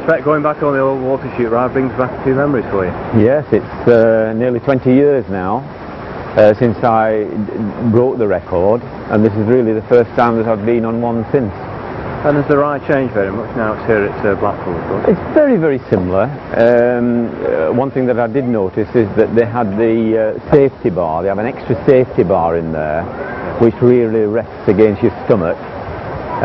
S2: expect going back on the old water chute ride brings back a few memories for you.
S4: Yes, it's nearly 20 years now since I broke the record, and this is really the first time that I've been on one since.
S2: And has the ride changed very much now it's here at Blackpool, of course?
S4: It's very, very similar. One thing that I did notice is that they had the safety bar. They have an extra safety bar in there, which really rests against your stomach.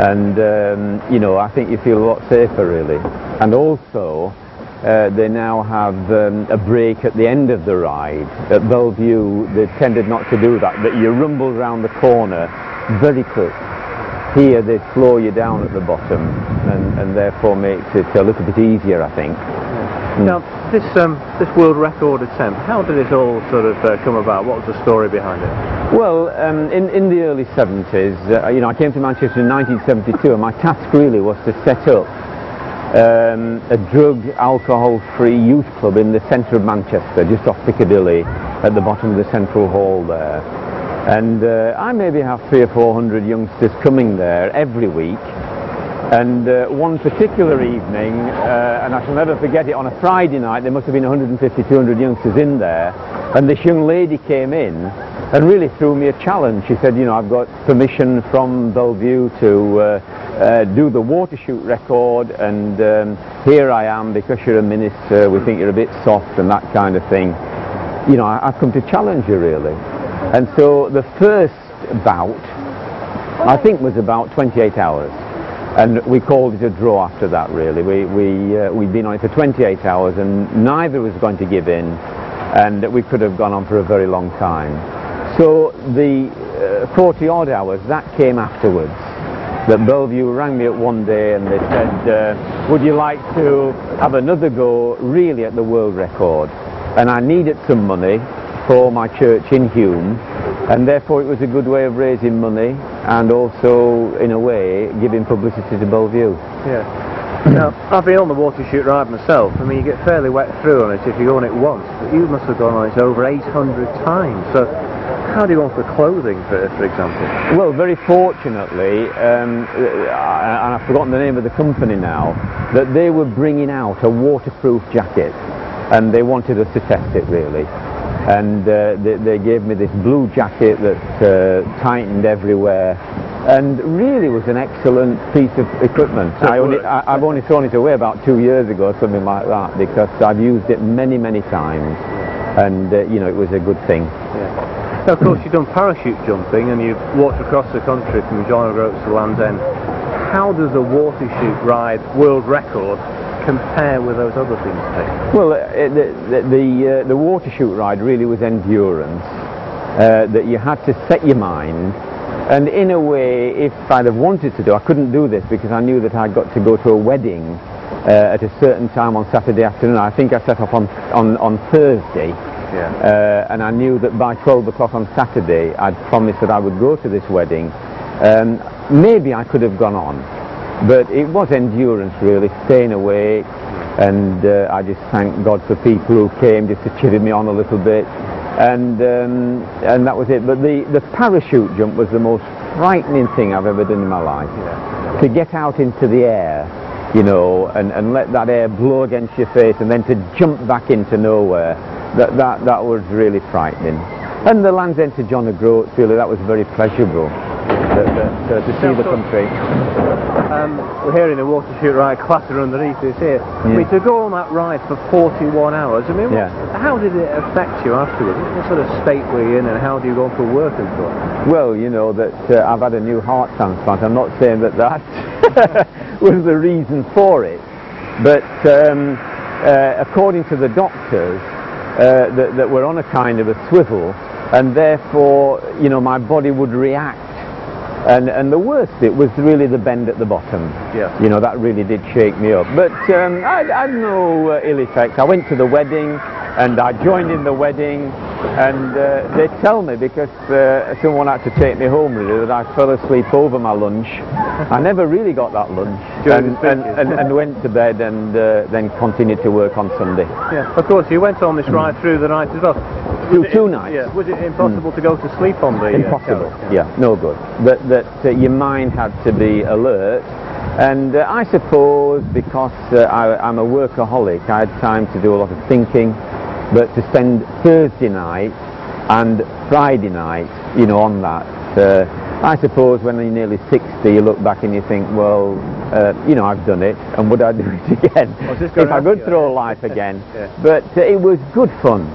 S4: And, you know, I think you feel a lot safer, really. And also, they now have a break at the end of the ride. At Bell Vue, they tended not to do that, but you rumble round the corner very quick. Here they slow you down at the bottom, and therefore makes it a little bit easier, I think.
S2: Now, this world record attempt, how did it all sort of come about? What was the story behind it?
S4: Well, in the early 70s, you know, I came to Manchester in 1972, and my task really was to set up a drug, alcohol-free youth club in the centre of Manchester, just off Piccadilly, at the bottom of the central hall there. And I maybe have 300 or 400 youngsters coming there every week. And one particular evening, and I shall never forget it, on a Friday night there must have been 150, 200 youngsters in there, and this young lady came in and really threw me a challenge. She said, you know, I've got permission from Bell Vue to do the water chute record, and here I am, because you're a minister, we think you're a bit soft and that kind of thing. You know, I've come to challenge you, really. And so the first bout, I think, was about 28 hours. And we called it a draw after that, really. We'd been on it for 28 hours, and neither was going to give in, and we could have gone on for a very long time. So the 40-odd hours, that came afterwards. That Bell Vue rang me up one day and they said, would you like to have another go, really, at the world record? And I needed some money for my church in Hume, and therefore it was a good way of raising money and also, in a way, giving publicity to Bell Vue.
S2: Yeah. Now, I've been on the water chute ride myself. I mean, you get fairly wet through on it if you go on it once, but you must have gone on it over 800 times. So how do you go for clothing, for example?
S4: Well, very fortunately, and I've forgotten the name of the company now, that they were bringing out a waterproof jacket, and they wanted us to test it, really. And they gave me this blue jacket that tightened everywhere, and really was an excellent piece of equipment. I've only thrown it away about 2 years ago, something like that, because I've used it many, many times, and you know, it was a good thing.
S2: Yeah. Now, of course, you've done parachute jumping, and you've walked across the country from John O'Groats to Land's End. How does a water chute ride world record compare with those other things, Dave?
S4: Well, the water chute ride really was endurance, that you had to set your mind, and in a way, if I'd have wanted to do, I couldn't do this because I knew that I'd got to go to a wedding at a certain time on Saturday afternoon. I think I set off on Thursday, yeah. And I knew that by 12 o'clock on Saturday I'd promised that I would go to this wedding. Maybe I could have gone on, but it was endurance, really, staying awake, and I just thank God for people who came just to cheer me on a little bit, and that was it. But the parachute jump was the most frightening thing I've ever done in my life. Yeah. To get out into the air, you know, and let that air blow against your face, and then to jump back into nowhere, that was really frightening. And the Land's End to John O'Groats, really, that was very pleasurable. To see the country.
S2: We're here in a water chute ride, clatter underneath us here. Yeah. I mean, to go on that ride for 41 hours, I mean, how did it affect you afterwards? What sort of state were you in, and how do you go for work and so on?
S4: Well, you know, that I've had a new heart transplant. I'm not saying that was the reason for it, but according to the doctors, that we're on a kind of a swivel, and therefore, you know, my body would react. And the worst bit was really the bend at the bottom. Yeah. You know, that really did shake me up. But I had no ill effects. I went to the wedding, and I joined in the wedding, and they tell me, because someone had to take me home really, that I fell asleep over my lunch. I never really got that lunch, and went to bed, and then continued to work on Sunday.
S2: Yeah, of course, you went on this ride through the night as well.
S4: Two nights.
S2: Yeah. Was it impossible to go to sleep on the
S4: Impossible, yeah, no good. That your mind had to be alert, And I suppose because I'm a workaholic, I had time to do a lot of thinking, but to spend Thursday night and Friday night, you know, on that, I suppose when you're nearly 60 you look back and you think, well, you know, I've done it, and would I do it again if I could throw life again?
S2: Yeah.
S4: But it was good fun,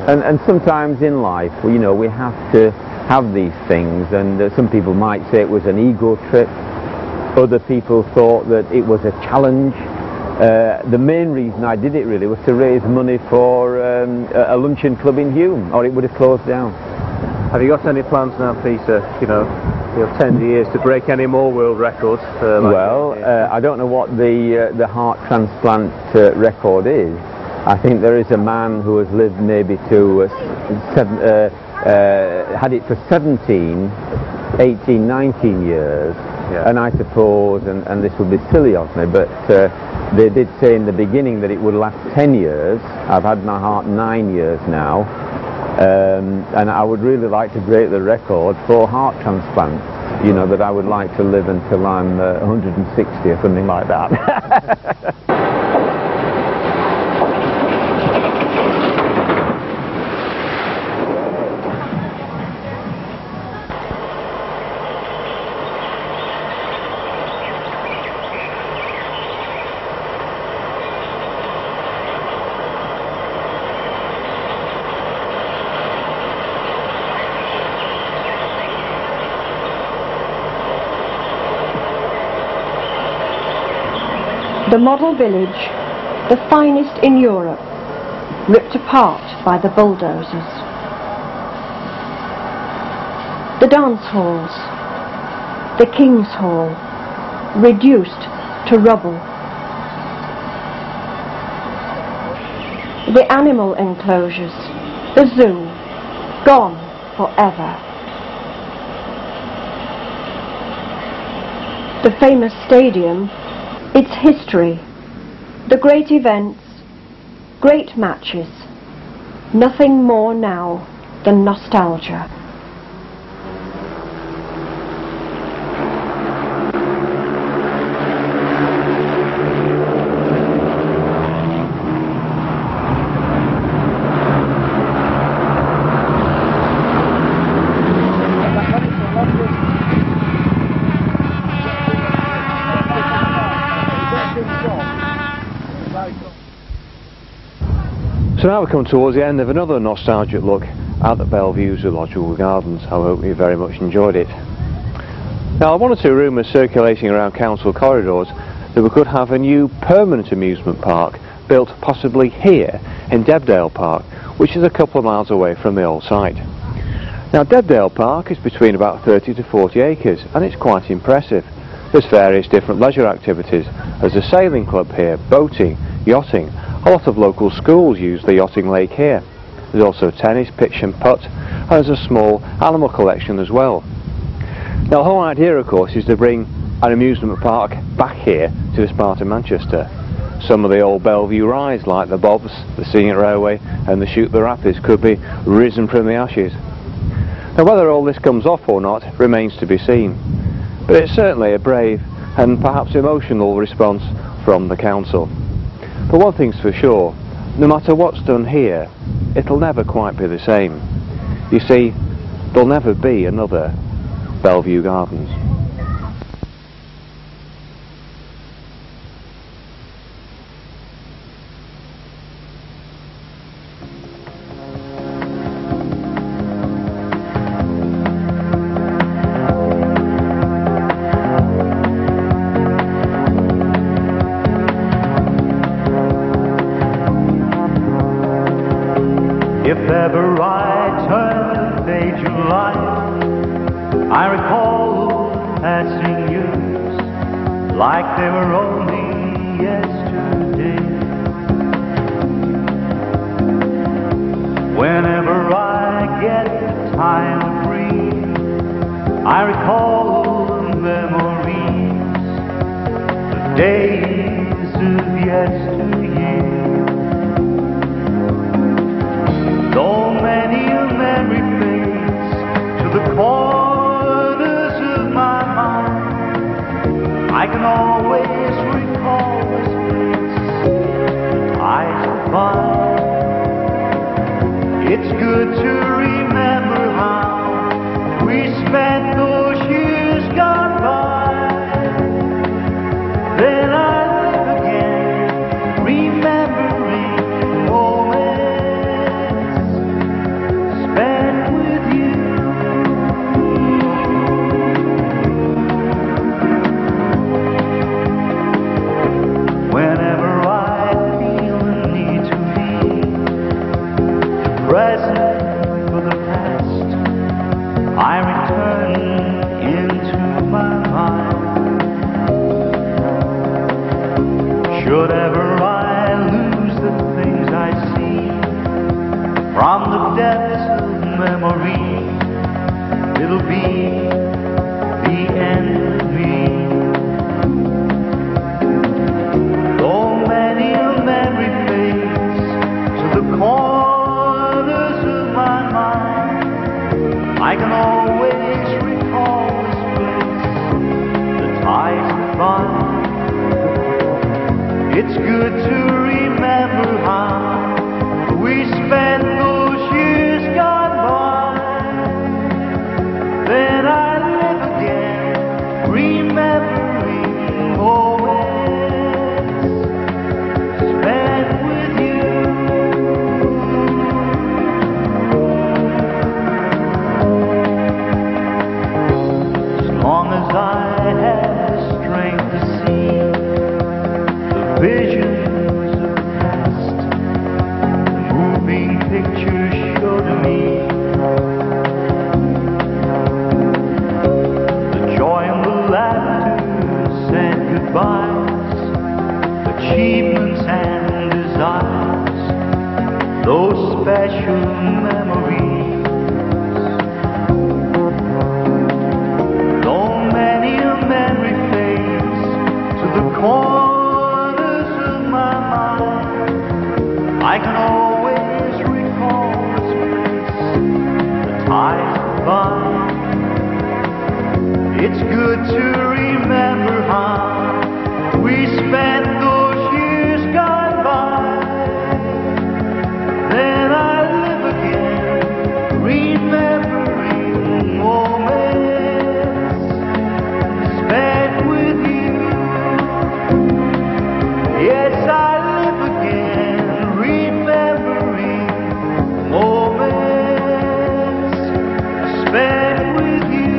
S4: and sometimes in life, you know, we have to have these things, and some people might say it was an ego trip. Other people thought that it was a challenge. The main reason I did it really was to raise money for a luncheon club in Hume, or it would have closed down.
S2: Have you got any plans now, Peter, you know, 10 years to break any more world records?
S4: I don't know what the heart transplant record is. I think there is a man who has lived maybe to had it for 17, 18, 19 years. Yeah. And I suppose, and this would be silly of me, but they did say in the beginning that it would last 10 years. I've had my heart 9 years now, and I would really like to break the record for heart transplants. You know, that I would like to live until I'm 160 or something like that.
S8: The model village, the finest in Europe, ripped apart by the bulldozers. The dance halls, the King's Hall, reduced to rubble. The animal enclosures, the zoo, gone forever. The famous stadium, its history, the great events, great matches, nothing more now than nostalgia.
S2: So now we come towards the end of another nostalgic look at the Bell Vue Zoological Gardens. I hope you very much enjoyed it. Now, one or two rumours circulating around council corridors that we could have a new permanent amusement park built possibly here in Debdale Park, which is a couple of miles away from the old site. Now, Debdale Park is between about 30 to 40 acres, and it's quite impressive. There's various different leisure activities. There's a sailing club here, boating, yachting. A lot of local schools use the yachting lake here. There's also tennis, pitch and putt, and there's a small animal collection as well. Now, the whole idea, of course, is to bring an amusement park back here to this part of Manchester. Some of the old Bell Vue rides, like the Bobs, the Scenic Railway and the Shoot the Rapids, could be risen from the ashes. Now, whether all this comes off or not remains to be seen, but it's certainly a brave and perhaps emotional response from the council. But one thing's for sure, no matter what's done here, it'll never quite be the same. You see, there'll never be another Bell Vue Gardens.
S3: If ever I turn the page of life, I recall passing years like they were only yesterday. Whenever I get time free, I recall memories of days of yesteryear. So many a memory fades to the corners of my mind. I can always It's good to remember how we spent those years gone by. Then I live again, remembering moments spent with you. Whenever I feel the need to leave the present for the past, I return into my mind. Should ever I lose the things I see from the depths of memory, it'll be the end of me. Though many a memory fades to the corners of my mind, I can always recall this place, the ties that bind. It's good to remember how we spent those years gone by. Then I live again, remembering moments spent with you. As long as I have the strength to see visions of the past, the moving pictures show to me the joy and the laughter, said goodbyes, achievements and desires, those special memories. Though many a memory fades to the corners of my mind, I can always recall this place, the ties that bind. It's good to remember how we spent those years gone by. Then I live again, remembering moments spent with you. Yes, I live again, remembering moments spent with you.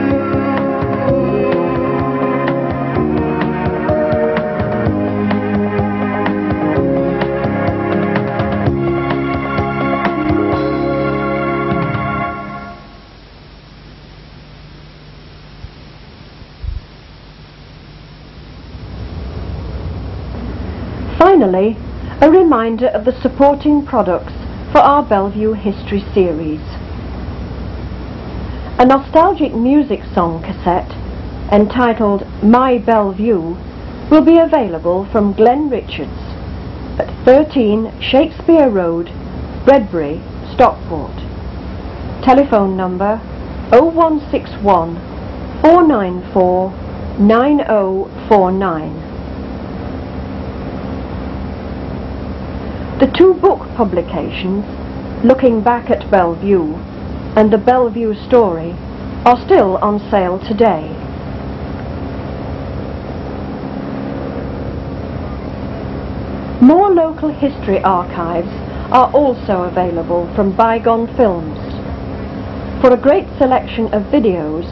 S8: Finally, a reminder of the supporting products for our Bell Vue History series. A nostalgic music song cassette entitled My Bell Vue will be available from Glenn Richards at 13 Shakespeare Road, Bredbury, Stockport. Telephone number 0161 494 9049. The two book publications, Looking Back at Bell Vue and The Bell Vue Story, are still on sale today. More local history archives are also available from Bygone Films. For a great selection of videos,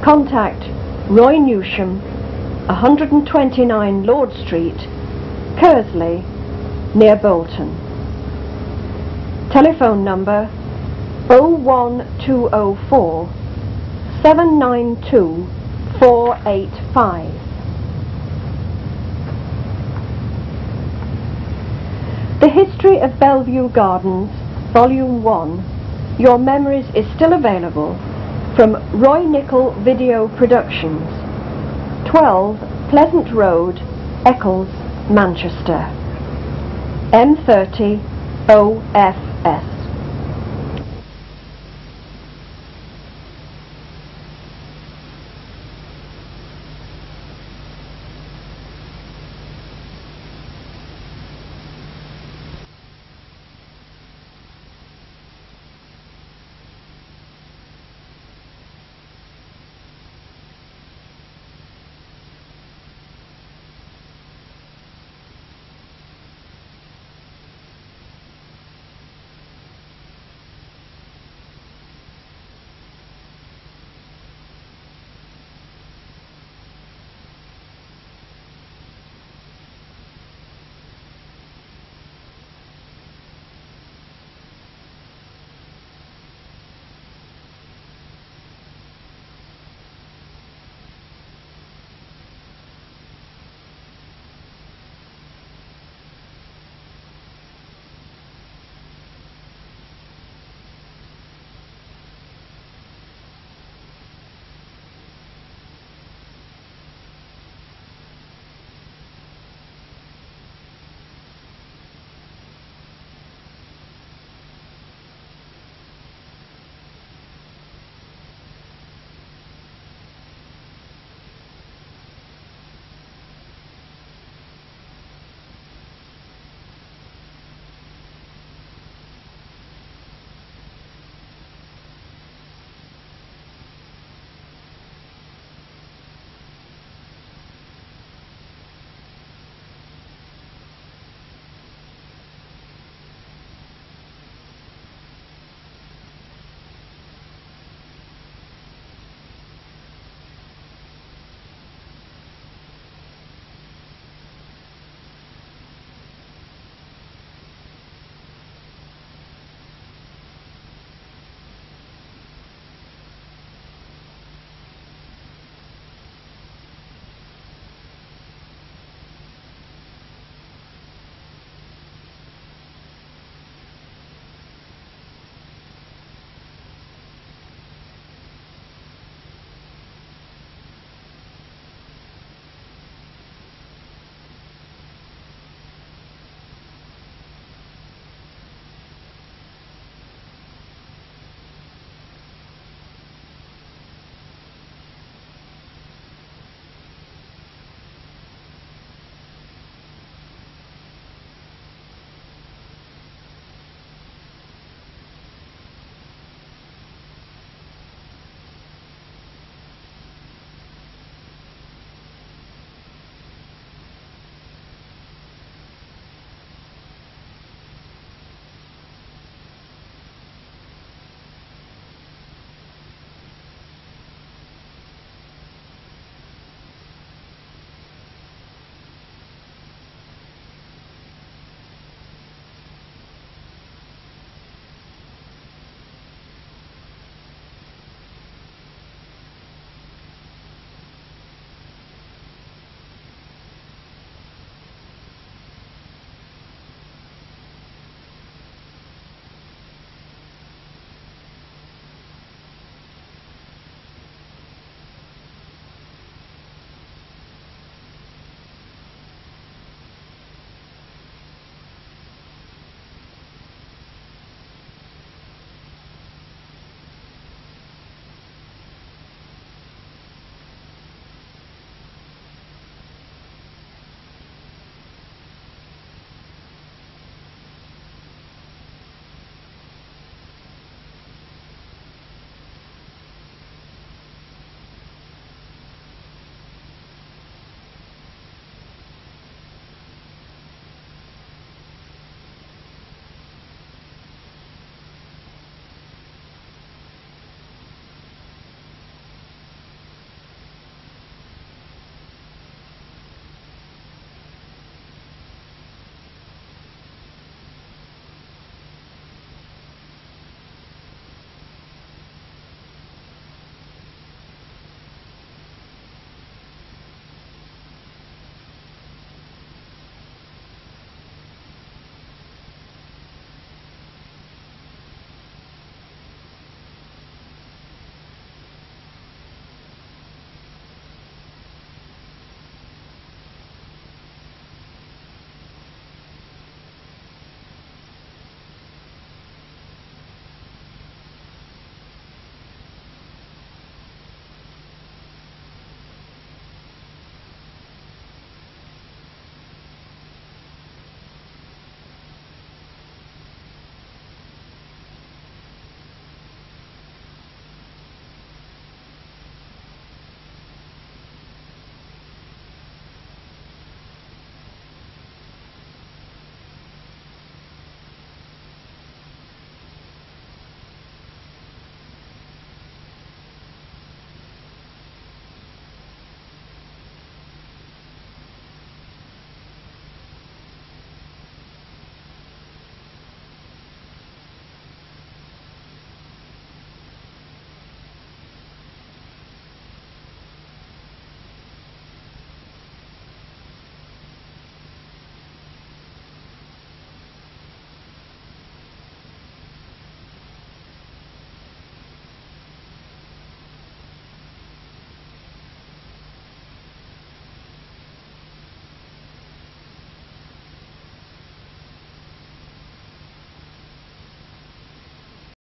S8: contact Roy Newsham, 129 Lord Street, Kersley, near Bolton. Telephone number 01204 792 485. The History of Bell Vue Gardens, Volume 1, Your Memories, is still available from Roy Nicol Video Productions, 12 Pleasant Road, Eccles, Manchester, M30 OFS.